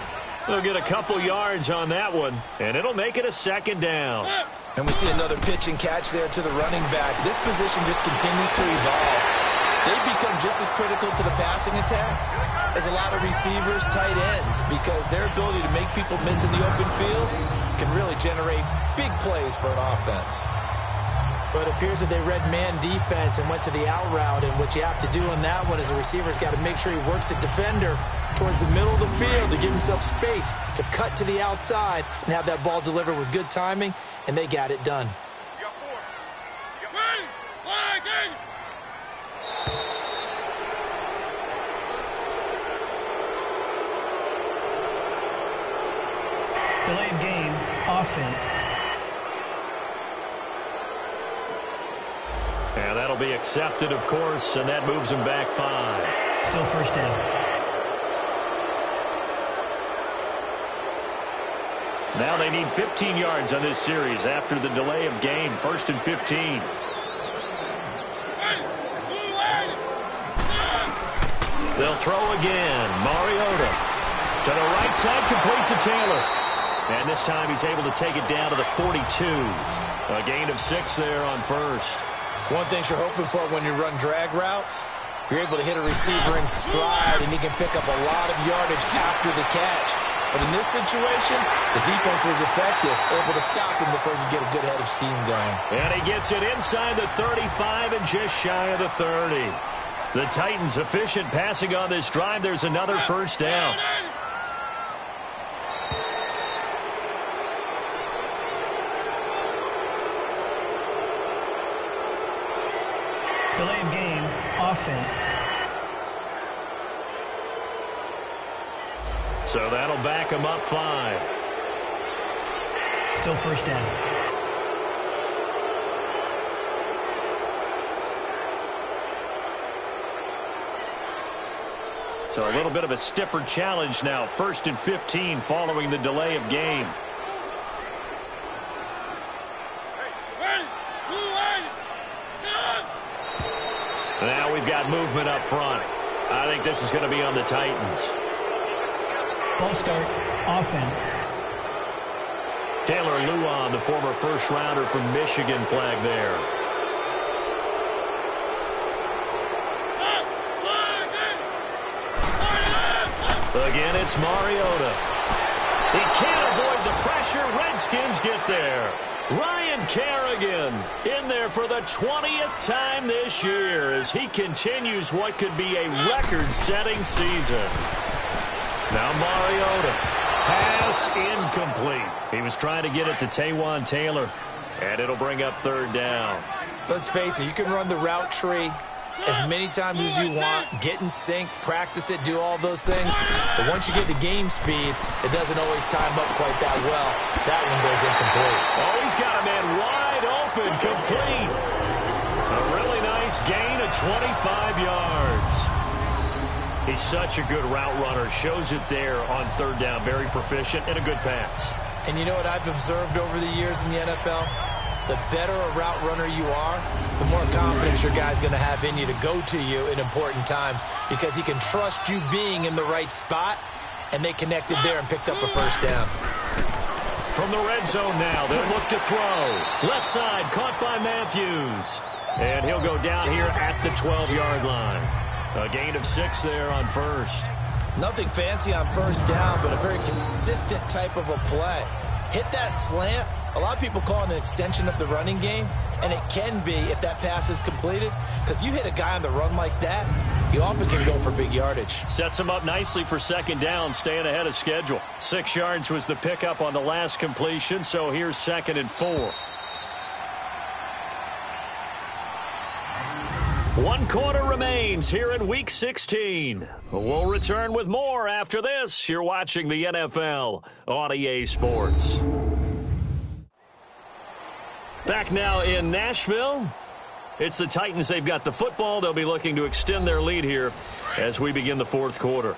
They'll get a couple yards on that one, and it'll make it a second down. And we see another pitch and catch there to the running back. This position just continues to evolve. They become just as critical to the passing attack as a lot of receivers, tight ends, because their ability to make people miss in the open field can really generate big plays for an offense. But it appears that they read man defense and went to the out route, and what you have to do on that one is the receiver's got to make sure he works the defender towards the middle of the field to give himself space to cut to the outside and have that ball delivered with good timing, and they got it done. Delay of game, offense. And that'll be accepted, of course, and that moves him back 5. Still first down. Now they need 15 yards on this series after the delay of game. 1st and 15. They'll throw again. Mariota to the right side, complete to Taylor. And this time he's able to take it down to the 42. A gain of 6 there on first. One thing you're hoping for when you run drag routes, you're able to hit a receiver in stride, and he can pick up a lot of yardage after the catch. But in this situation, the defense was effective, able to stop him before he could get a good head of steam going. And he gets it inside the 35 and just shy of the 30. The Titans efficient passing on this drive. There's another first down. Delay of game, offense. So that'll back him up 5. Still first down. So a little bit of a stiffer challenge now. 1st and 15 following the delay of game. Now we've got movement up front. I think this is going to be on the Titans. False start, offense. Taylor Lewan, the former first-rounder from Michigan, flag there. Again, it's Mariota. He can't avoid the pressure. Redskins get there. Ryan Kerrigan in there for the 20th time this year as he continues what could be a record-setting season. Now Mariota. Pass incomplete. He was trying to get it to Taywan Taylor, and it'll bring up 3rd down. Let's face it, you can run the route tree as many times as you want, get in sync, practice it, do all those things. But once you get to game speed, it doesn't always time up quite that well. That one goes incomplete. Oh, he's got a man wide open, complete. A really nice gain of 25 yards. He's such a good route runner. Shows it there on 3rd down. Very proficient and a good pass. And you know what I've observed over the years in the NFL? The better a route runner you are, the more confidence your guy's going to have in you to go to you in important times because he can trust you being in the right spot, and they connected there and picked up a first down. From the red zone now, they'll look to throw. Left side, caught by Matthews. And he'll go down here at the 12-yard line. A gain of 6 there on first. Nothing fancy on first down, but a very consistent type of a play. Hit that slant. A lot of people call it an extension of the running game, and it can be if that pass is completed, because you hit a guy on the run like that, you often can go for big yardage. Sets him up nicely for 2nd down, staying ahead of schedule. 6 yards was the pickup on the last completion, so here's 2nd and 4. One quarter remains here in Week 16. We'll return with more after this. You're watching the NFL on EA Sports. Back now in Nashville. It's the Titans. They've got the football. They'll be looking to extend their lead here as we begin the fourth quarter.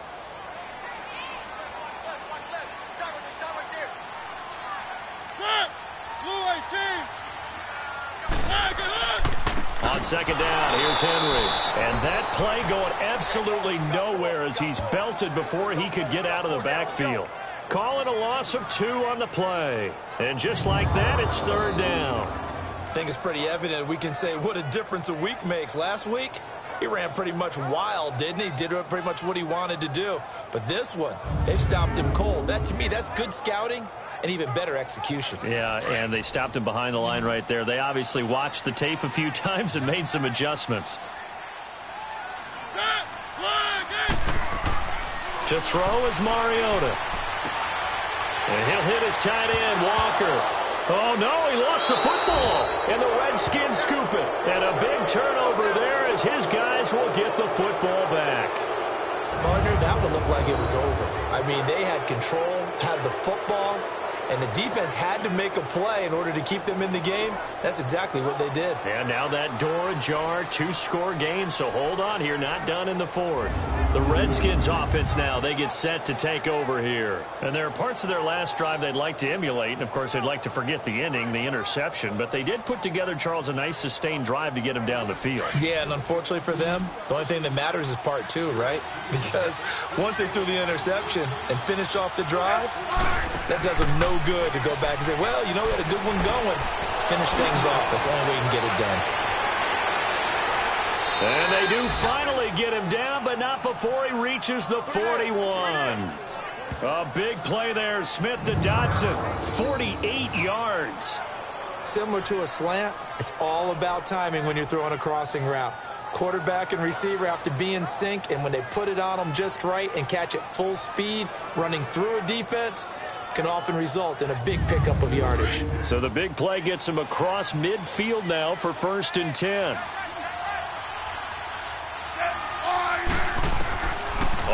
On second down, here's Henry. And that play going absolutely nowhere as he's belted before he could get out of the backfield. Calling a loss of 2 on the play. And just like that, it's third down. I think it's pretty evident we can say what a difference a week makes. Last week, he ran pretty much wild, didn't he? Did pretty much what he wanted to do. But this one, they stopped him cold. That, to me, that's good scouting and even better execution. Yeah, and they stopped him behind the line right there. They obviously watched the tape a few times and made some adjustments. To throw is Mariota. And he'll hit his tight end, Walker. Oh, no, he lost the football. And the Redskins scoop it. And a big turnover there as his guys will get the football back. Partner, that would look like it was over. I mean, they had control, had the football, and the defense had to make a play in order to keep them in the game. That's exactly what they did. And now that door ajar, 2-score game, so hold on here, not done in the fourth. The Redskins offense now, they get set to take over here. And there are parts of their last drive they'd like to emulate, and of course they'd like to forget the ending, the interception, but they did put together, Charles, a nice sustained drive to get him down the field. Yeah, and unfortunately for them, the only thing that matters is part 2, right? Because once they threw the interception and finished off the drive, that does them no good to go back and say, well, you know, we had a good one going. Finish things off. That's the only way you can get it done. And they do finally get him down, but not before he reaches the 41. A big play there. Smith to Dotson. 48 yards. Similar to a slant, it's all about timing when you're throwing a crossing route. Quarterback and receiver have to be in sync, and when they put it on them just right and catch it full speed, running through a defense, can often result in a big pickup of yardage. So the big play gets him across midfield now for 1st and 10.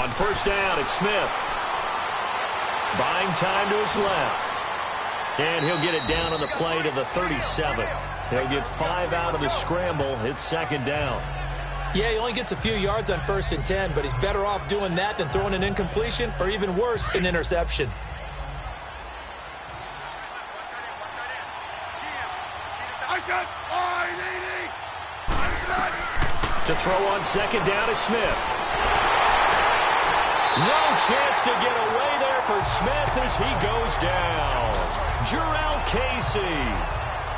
On first down, it's Smith. Buying time to his left. And he'll get it down on the play to the 37. He'll get 5 out of the scramble. It's second down. Yeah, he only gets a few yards on 1st and 10, but he's better off doing that than throwing an incompletion or even worse, an interception. To throw on second down is Smith. No chance to get away there for Smith as he goes down. Jurrell Casey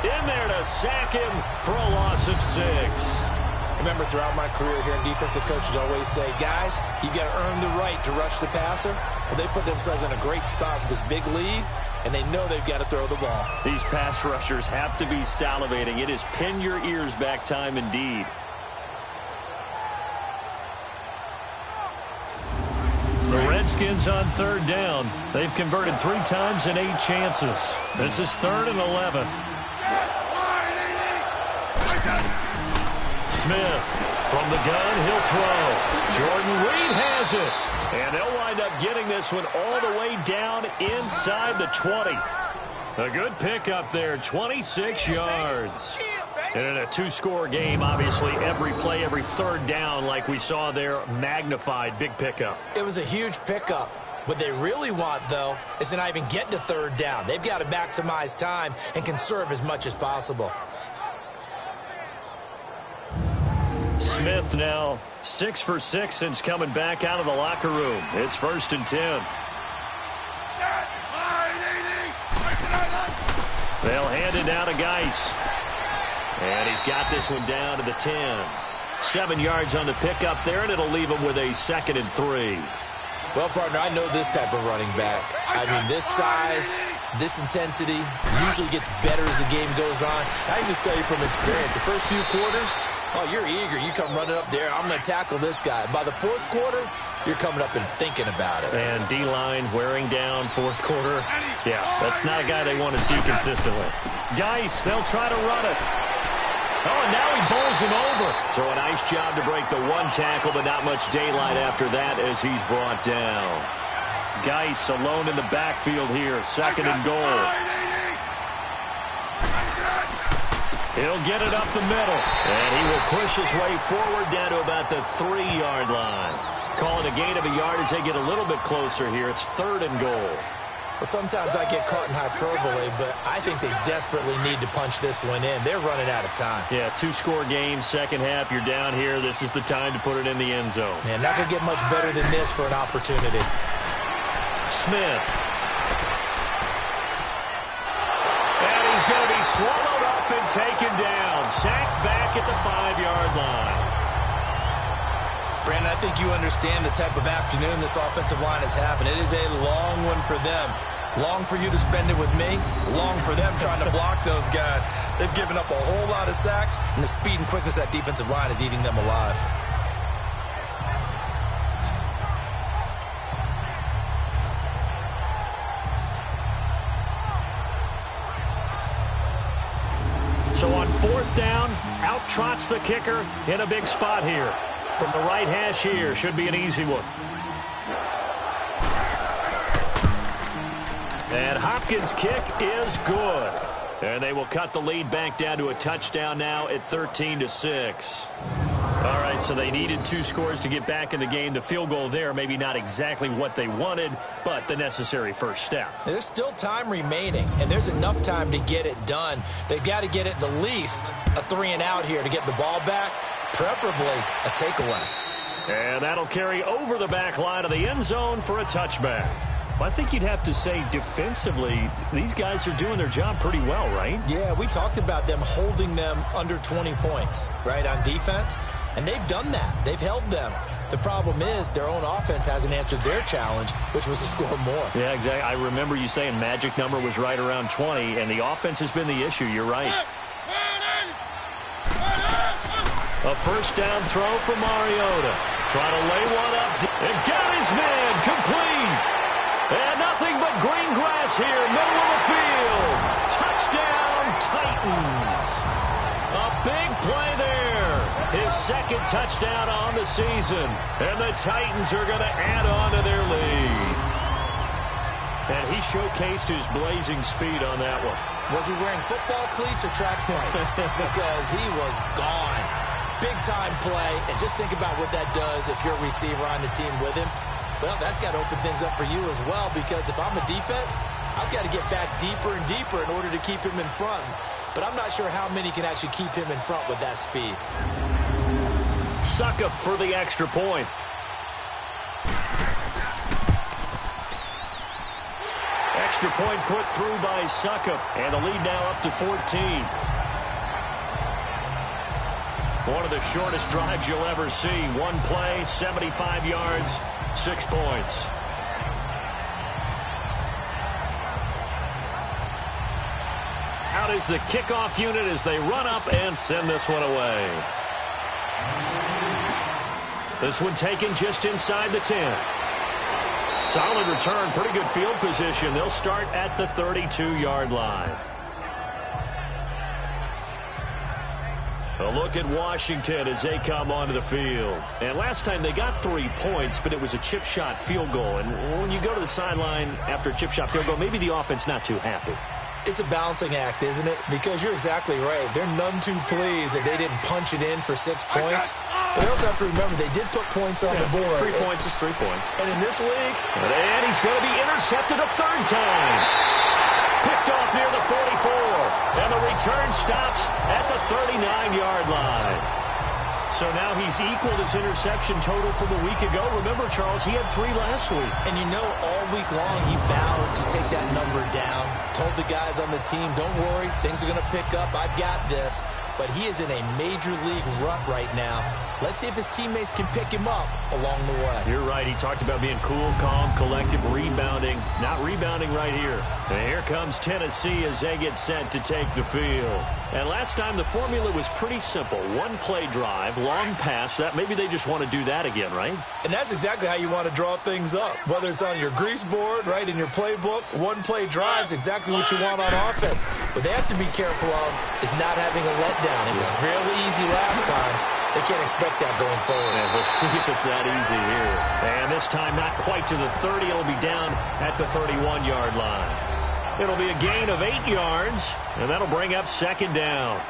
in there to sack him for a loss of 6. Remember, throughout my career here, defensive coaches always say, guys, you got to earn the right to rush the passer. Well, they put themselves in a great spot with this big lead, and they know they've got to throw the ball. These pass rushers have to be salivating. It is pin your ears back time indeed. The Redskins on third down. They've converted 3 times in 8 chances. This is 3rd and 11. Smith from the gun, he'll throw. Jordan Reed has it. And they'll wind up getting this one all the way down inside the 20. A good pickup there, 26 yards. And in a 2-score game, obviously, every play, every third down, like we saw there, magnified, big pickup. It was a huge pickup. What they really want, though, is to not even get to third down. They've got to maximize time and conserve as much as possible. Smith now 6 for 6 since coming back out of the locker room. It's 1st and 10. They'll hand it down to Geis. And he's got this one down to the 10. 7 yards on the pickup there, and it'll leave him with a 2nd and 3. Well, partner, I know this type of running back. I mean, this size, this intensity usually gets better as the game goes on. I can just tell you from experience, the first few quarters, oh, you're eager. You come running up there, I'm going to tackle this guy. By the 4th quarter, you're coming up and thinking about it. And D-line wearing down 4th quarter. Yeah, that's not a guy they want to see consistently. Geis, they'll try to run it. Oh, and now he bowls him over. So a nice job to break the one tackle, but not much daylight after that as he's brought down. Geis alone in the backfield here, 2nd and goal. He'll get it up the middle, and he will push his way forward down to about the 3-yard line. Calling a gain of a yard as they get a little bit closer here. It's 3rd and goal. Well, sometimes I get caught in hyperbole, but I think they desperately need to punch this one in. They're running out of time. Yeah, 2-score game, second half. You're down here. This is the time to put it in the end zone. Man, not going to get much better than this for an opportunity. Smith. And he's going to be swallowed up and taken down. Sacked back at the 5-yard line. Brandon, I think you understand the type of afternoon this offensive line is having. It is a long one for them. Long for you to spend it with me. Long for them trying to block those guys. They've given up a whole lot of sacks, and the speed and quickness of that defensive line is eating them alive. So on 4th down, out trots the kicker in a big spot here. From the right hash here, should be an easy one. And Hopkins' kick is good. And they will cut the lead back down to a touchdown now at 13-6. All right, so they needed 2 scores to get back in the game. The field goal there, maybe not exactly what they wanted, but the necessary first step. There's still time remaining, and there's enough time to get it done. They've got to get at the least a 3-and-out here to get the ball back, preferably a takeaway. And that'll carry over the back line of the end zone for a touchback. Well, I think you'd have to say defensively, these guys are doing their job pretty well, right? Yeah, we talked about them holding them under 20 points, right, on defense. And they've done that. They've held them. The problem is their own offense hasn't answered their challenge, which was to score more. Yeah, exactly. I remember you saying magic number was right around 20, and the offense has been the issue. You're right. A first down throw for Mariota. Trying to lay one up. And got his man complete. And nothing but green grass here, middle of the field. Touchdown, Titans. A big play there. His 2nd touchdown on the season. And the Titans are going to add on to their lead. And he showcased his blazing speed on that one. Was he wearing football cleats or track spikes? Because he was gone. Big-time play. And just think about what that does if you're a receiver on the team with him. Well, that's got to open things up for you as well, because if I'm a defense, I've got to get back deeper and deeper in order to keep him in front. But I'm not sure how many can actually keep him in front with that speed. Succop for the extra point. Extra point put through by Succop, and the lead now up to 14. One of the shortest drives you'll ever see. One play, 75 yards, 6 points. Out is the kickoff unit as they run up and send this one away. This one taken just inside the 10. Solid return, pretty good field position. They'll start at the 32-yard line. A look at Washington as they come onto the field. And last time they got 3 points, but it was a chip shot field goal. And when you go to the sideline after a chip shot field goal, maybe the offense not too happy. It's a balancing act, isn't it? Because you're exactly right. They're none too pleased that they didn't punch it in for 6 points. But they also have to remember they did put points on the board. 3 points is 3 points. And in this league... And he's going to be intercepted a 3rd time. Picked off near the 44. And the return stops at the 39-yard line. So now he's equaled his interception total from a week ago. Remember, Charles, he had 3 last week. And you know, all week long he vowed to take that number down. Told the guys on the team, don't worry, things are going to pick up. I've got this. But he is in a major league rut right now. Let's see if his teammates can pick him up along the way. You're right. He talked about being cool, calm, collective, rebounding. Not rebounding right here. And here comes Tennessee as they get set to take the field. And last time the formula was pretty simple. One-play drive, long pass. That maybe they just want to do that again, right? And that's exactly how you want to draw things up. Whether it's on your grease board, right, in your playbook, one-play drive is exactly what you want on offense. What they have to be careful of is not having a letdown. It was real easy last time. They can't expect that going forward. And we'll see if it's that easy here. And this time not quite to the 30. It'll be down at the 31-yard line. It'll be a gain of 8 yards, and that'll bring up second down.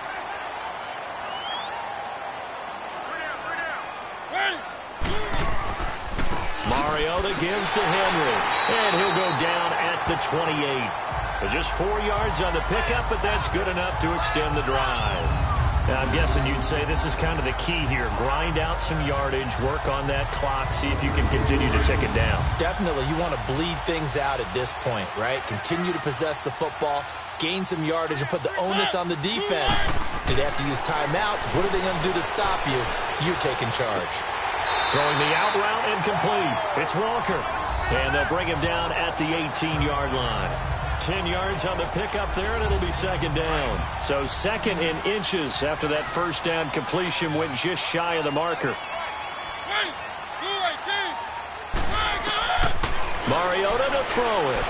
Mariota gives to Henry, and he'll go down at the 28. But just 4 yards on the pickup, but that's good enough to extend the drive. Now, I'm guessing you'd say this is kind of the key here. Grind out some yardage, work on that clock, see if you can continue to tick it down. Definitely. You want to bleed things out at this point, right? Continue to possess the football, gain some yardage, and put the onus on the defense. Do they have to use timeouts? What are they going to do to stop you? You're taking charge. Throwing the out route incomplete. It's Walker. And they'll bring him down at the 18-yard line. 10 yards on the pickup there, and it'll be second down. So second in inches after that first down completion went just shy of the marker. Mariota to throw it.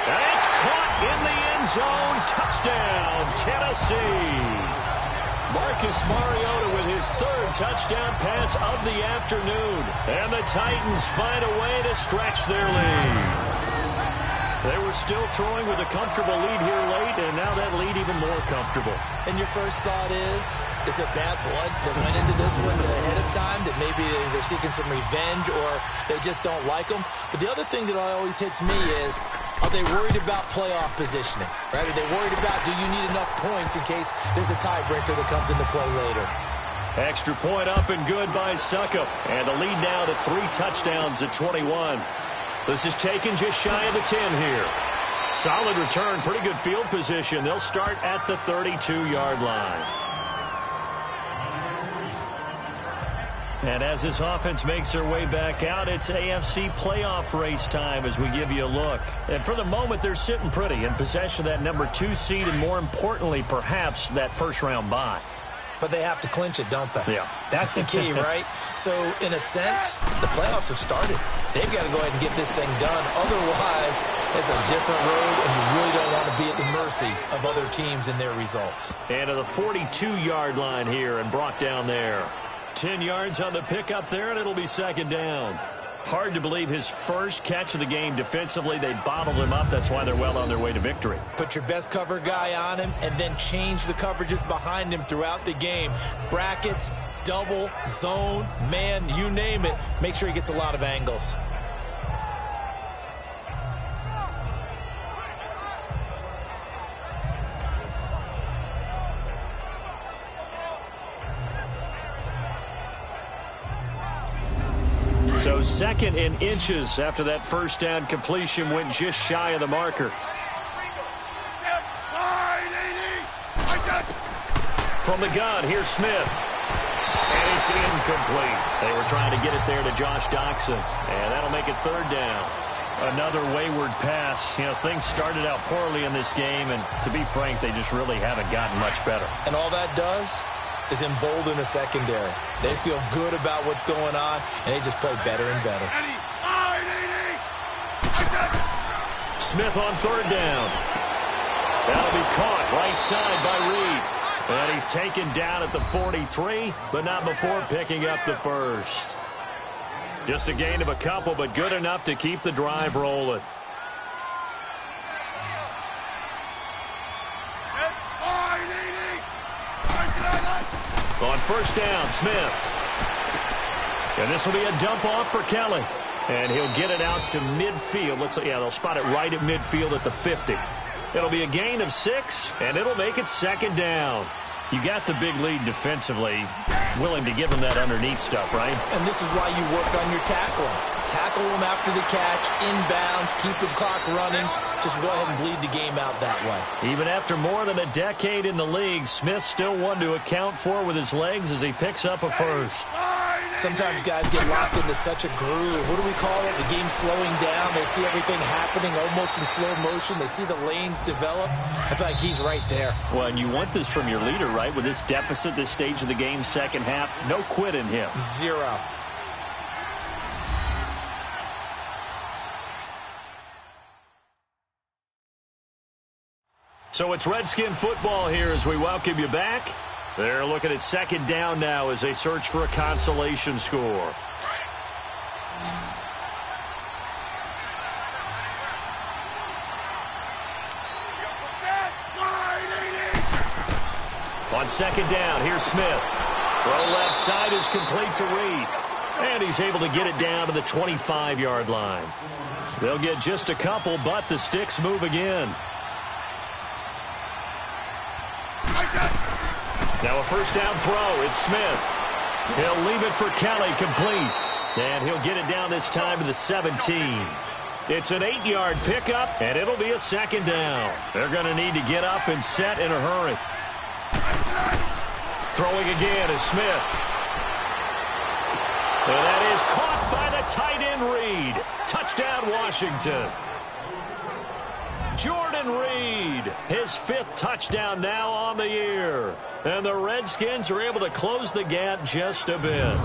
That's caught in the end zone. Touchdown, Tennessee. Marcus Mariota with his third touchdown pass of the afternoon. And the Titans find a way to stretch their lead. They were still throwing with a comfortable lead here late, and now that lead even more comfortable. And your first thought is there bad blood that went into this one ahead of time, that maybe they're seeking some revenge or they just don't like them? But the other thing that always hits me is, are they worried about playoff positioning? Right? Are they worried about, do you need enough points in case there's a tiebreaker that comes into play later? Extra point up and good by Succop. And the lead now to 3 touchdowns at 21. This is taken just shy of the 10 here. Solid return, pretty good field position. They'll start at the 32-yard line. And as this offense makes their way back out, it's AFC playoff race time as we give you a look. And for the moment, they're sitting pretty in possession of that number 2 seed and, more importantly, perhaps that first-round bye. But they have to clinch it, don't they? Yeah. That's the key, right? So, in a sense, the playoffs have started. They've got to go ahead and get this thing done. Otherwise, it's a different road, and you really don't want to be at the mercy of other teams and their results. And to the 42-yard line here and brought down there. 10 yards on the pickup there, and it'll be second down. Hard to believe his first catch of the game defensively. They bottled him up. That's why they're well on their way to victory. Put your best cover guy on him and then change the coverages behind him throughout the game. Brackets, double, zone, man, you name it. Make sure he gets a lot of angles. So second in inches after that first down completion went just shy of the marker. From the gun, here's Smith. And it's incomplete. They were trying to get it there to Josh Doxson. And that'll make it third down. Another wayward pass. You know, things started out poorly in this game, and to be frank, they just really haven't gotten much better. And all that does is embolden the secondary. They feel good about what's going on, and they just play better and better. Smith on third down. That'll be caught right side by Reed. And he's taken down at the 43, but not before picking up the first. Just a gain of a couple, but good enough to keep the drive rolling. On first down, Smith. And this will be a dump off for Kelly. And he'll get it out to midfield. They'll spot it right at midfield at the 50. It'll be a gain of 6, and it'll make it second down. You got the big lead defensively. willing to give him that underneath stuff, right? And this is why you work on your tackling. Tackle him after the catch, inbounds, keep the clock running. Just go ahead and bleed the game out that way. Even after more than a decade in the league, Smith still one to account for with his legs as he picks up a first. Sometimes guys get locked into such a groove. What do we call it? The game's slowing down. They see everything happening almost in slow motion. They see the lanes develop. I feel like he's right there. Well, and you want this from your leader, right? With this deficit, this stage of the game, second half, no quit in him. Zero. So it's Redskin football here as we welcome you back. They're looking at second down now as they search for a consolation score. On second down, here's Smith. Throw left side is complete to Reed. And he's able to get it down to the 25-yard line. They'll get just a couple, but the sticks move again. Now a first down throw. It's Smith. He'll leave it for Kelly, complete. And he'll get it down this time to the 17. It's an 8-yard pickup, and it'll be a second down. They're going to need to get up and set in a hurry. Throwing again is Smith. And that is caught by the tight end Reed. Touchdown, Washington. Jordan Reed, his 5th touchdown now on the year. And the Redskins are able to close the gap just a bit.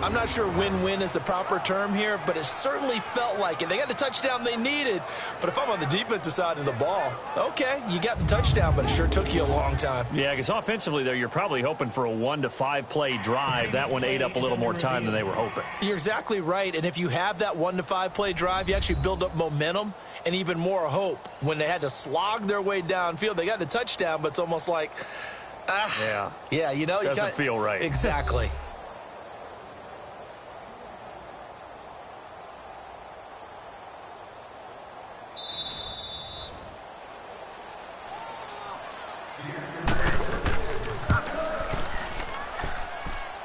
I'm not sure win-win is the proper term here, but it certainly felt like it. They got the touchdown they needed. But if I'm on the defensive side of the ball, okay, you got the touchdown, but it sure took you a long time. Yeah, because offensively there, you're probably hoping for a 1 to 5 play drive. That one ate up a little more time than they were hoping. You're exactly right. And if you have that 1 to 5 play drive, you actually build up momentum and even more hope. When they had to slog their way downfield, they got the touchdown, but it's almost like, yeah, you know, doesn't feel right. Exactly.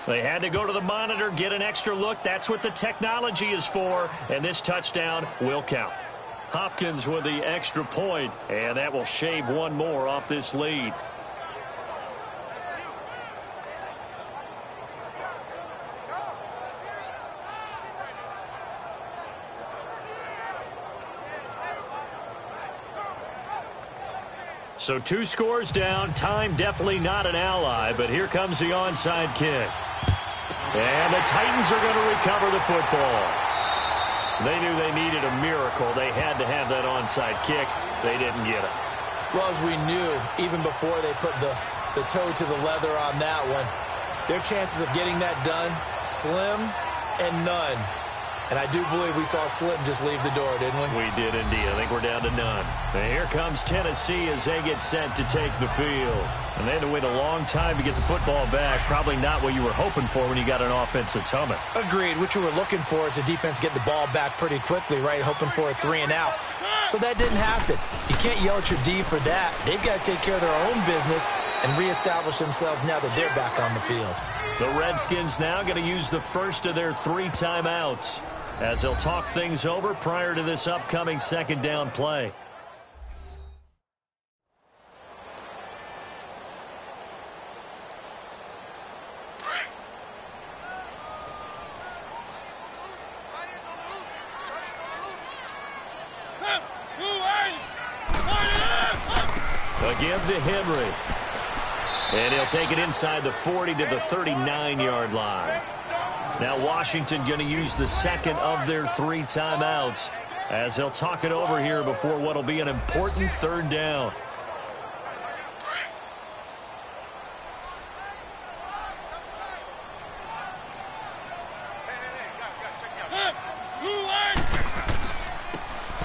They had to go to the monitor, get an extra look. That's what the technology is for, and this touchdown will count. Hopkins with the extra point, and that will shave one more off this lead. So 2 scores down. Time definitely not an ally, but here comes the onside kick. And the Titans are going to recover the football. They knew they needed a miracle. They had to have that onside kick. They didn't get it. Well, as we knew, even before they put the toe to the leather on that one, their chances of getting that done, slim and none. And I do believe we saw Slim just leave the door, didn't we? We did indeed. I think we're down to none. And here comes Tennessee as they get set to take the field. And they had to wait a long time to get the football back. Probably not what you were hoping for when you got an offense that's humming. Agreed. What you were looking for is the defense get the ball back pretty quickly, right? Hoping for a 3 and out. So that didn't happen. You can't yell at your D for that. They've got to take care of their own business and reestablish themselves now that they're back on the field. The Redskins now going to use the first of their 3 timeouts as they'll talk things over prior to this upcoming second down play. Again to Henry. And he'll take it inside the 40 to the 39-yard line. Now Washington going to use the second of their 3 timeouts as they'll talk it over here before what will be an important third down.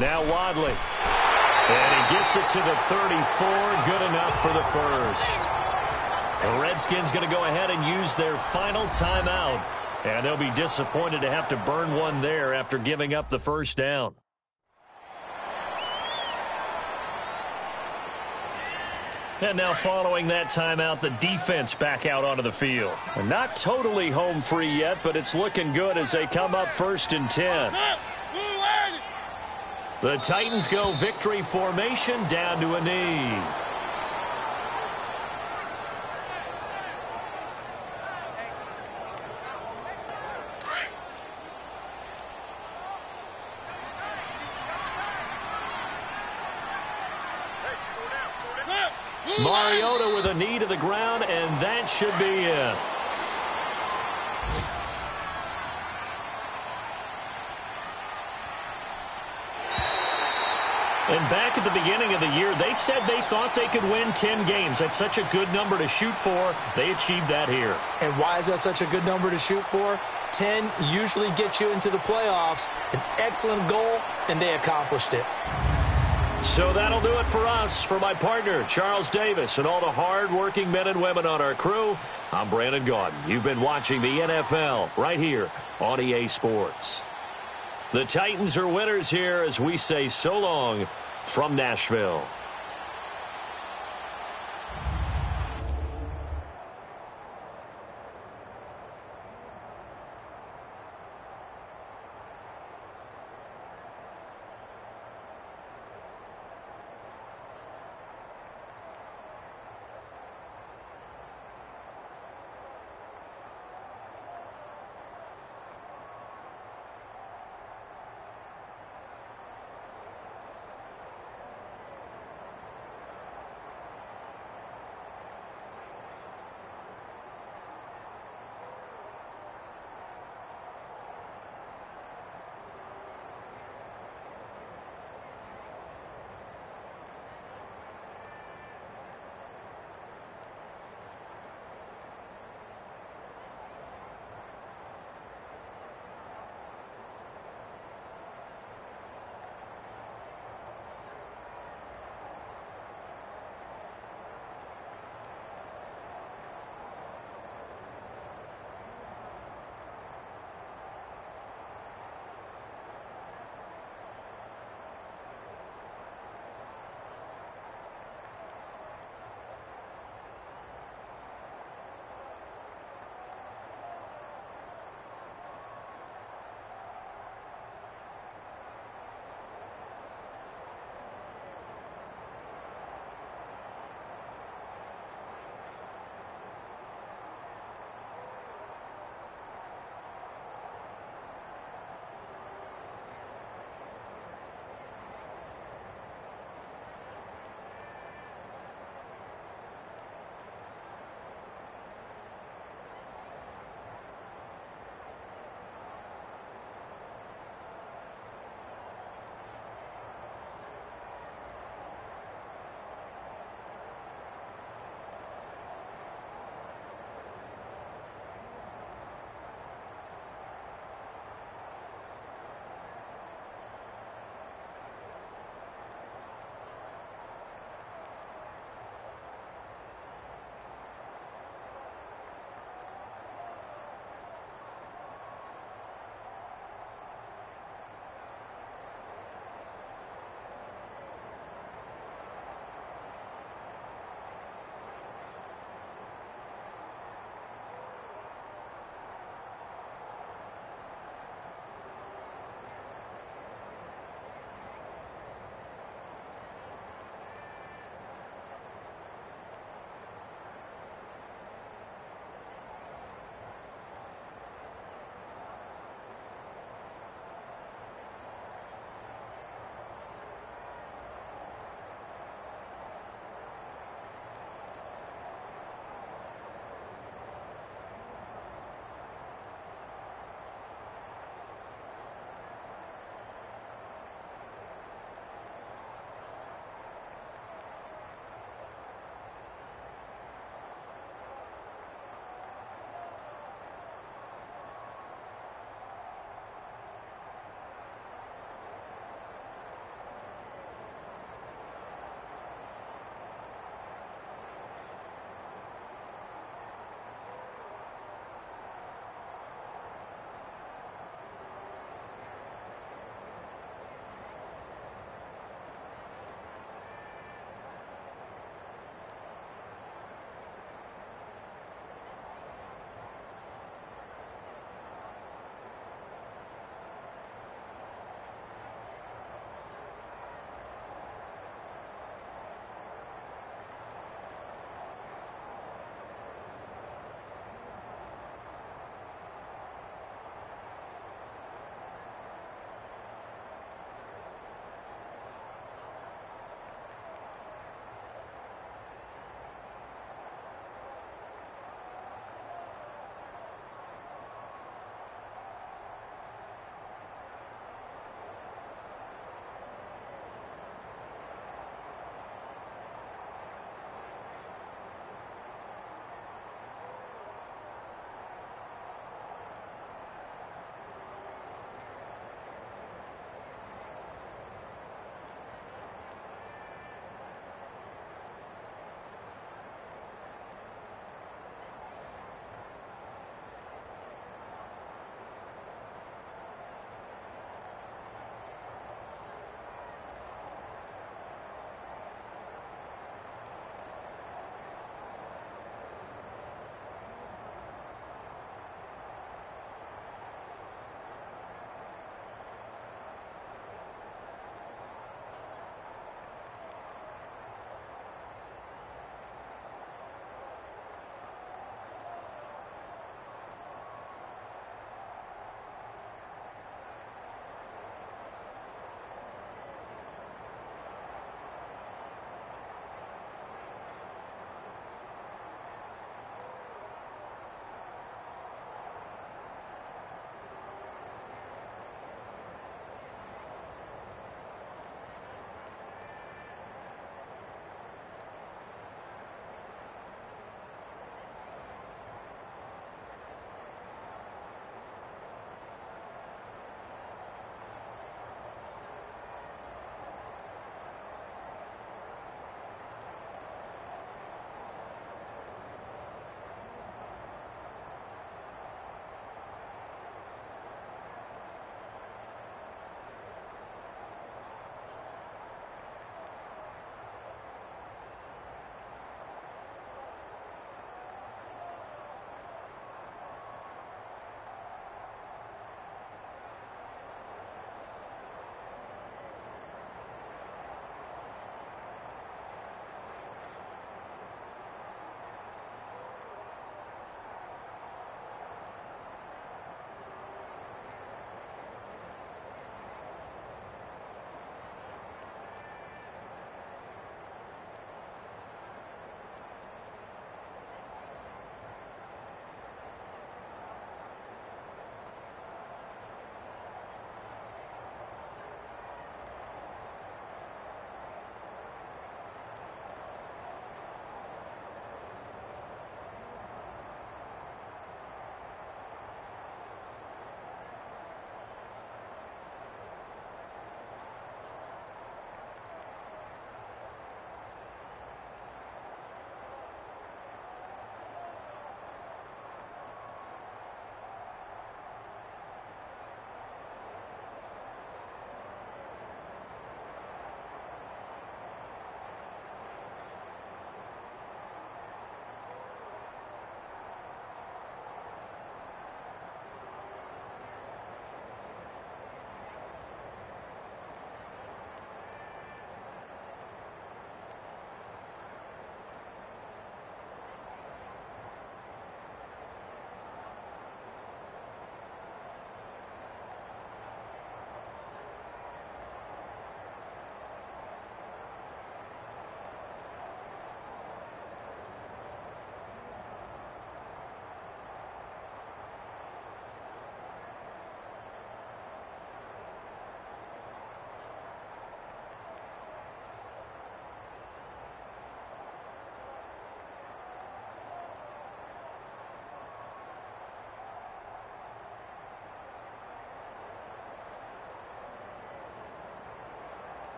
Now Wadley. And he gets it to the 34. Good enough for the first. The Redskins going to go ahead and use their final timeout. And they'll be disappointed to have to burn one there after giving up the first down. And now following that timeout, the defense back out onto the field. And not totally home free yet, but it's looking good as they come up 1st and 10. The Titans go victory formation down to a knee. Mariota with a knee to the ground, and that should be it. And back at the beginning of the year, they said they thought they could win 10 games. That's such a good number to shoot for. They achieved that here. And why is that such a good number to shoot for? 10 usually gets you into the playoffs. An excellent goal, and they accomplished it. So that'll do it for us. For my partner, Charles Davis, and all the hard-working men and women on our crew, I'm Brandon Gaudin. You've been watching the NFL right here on EA Sports. The Titans are winners here as we say so long from Nashville.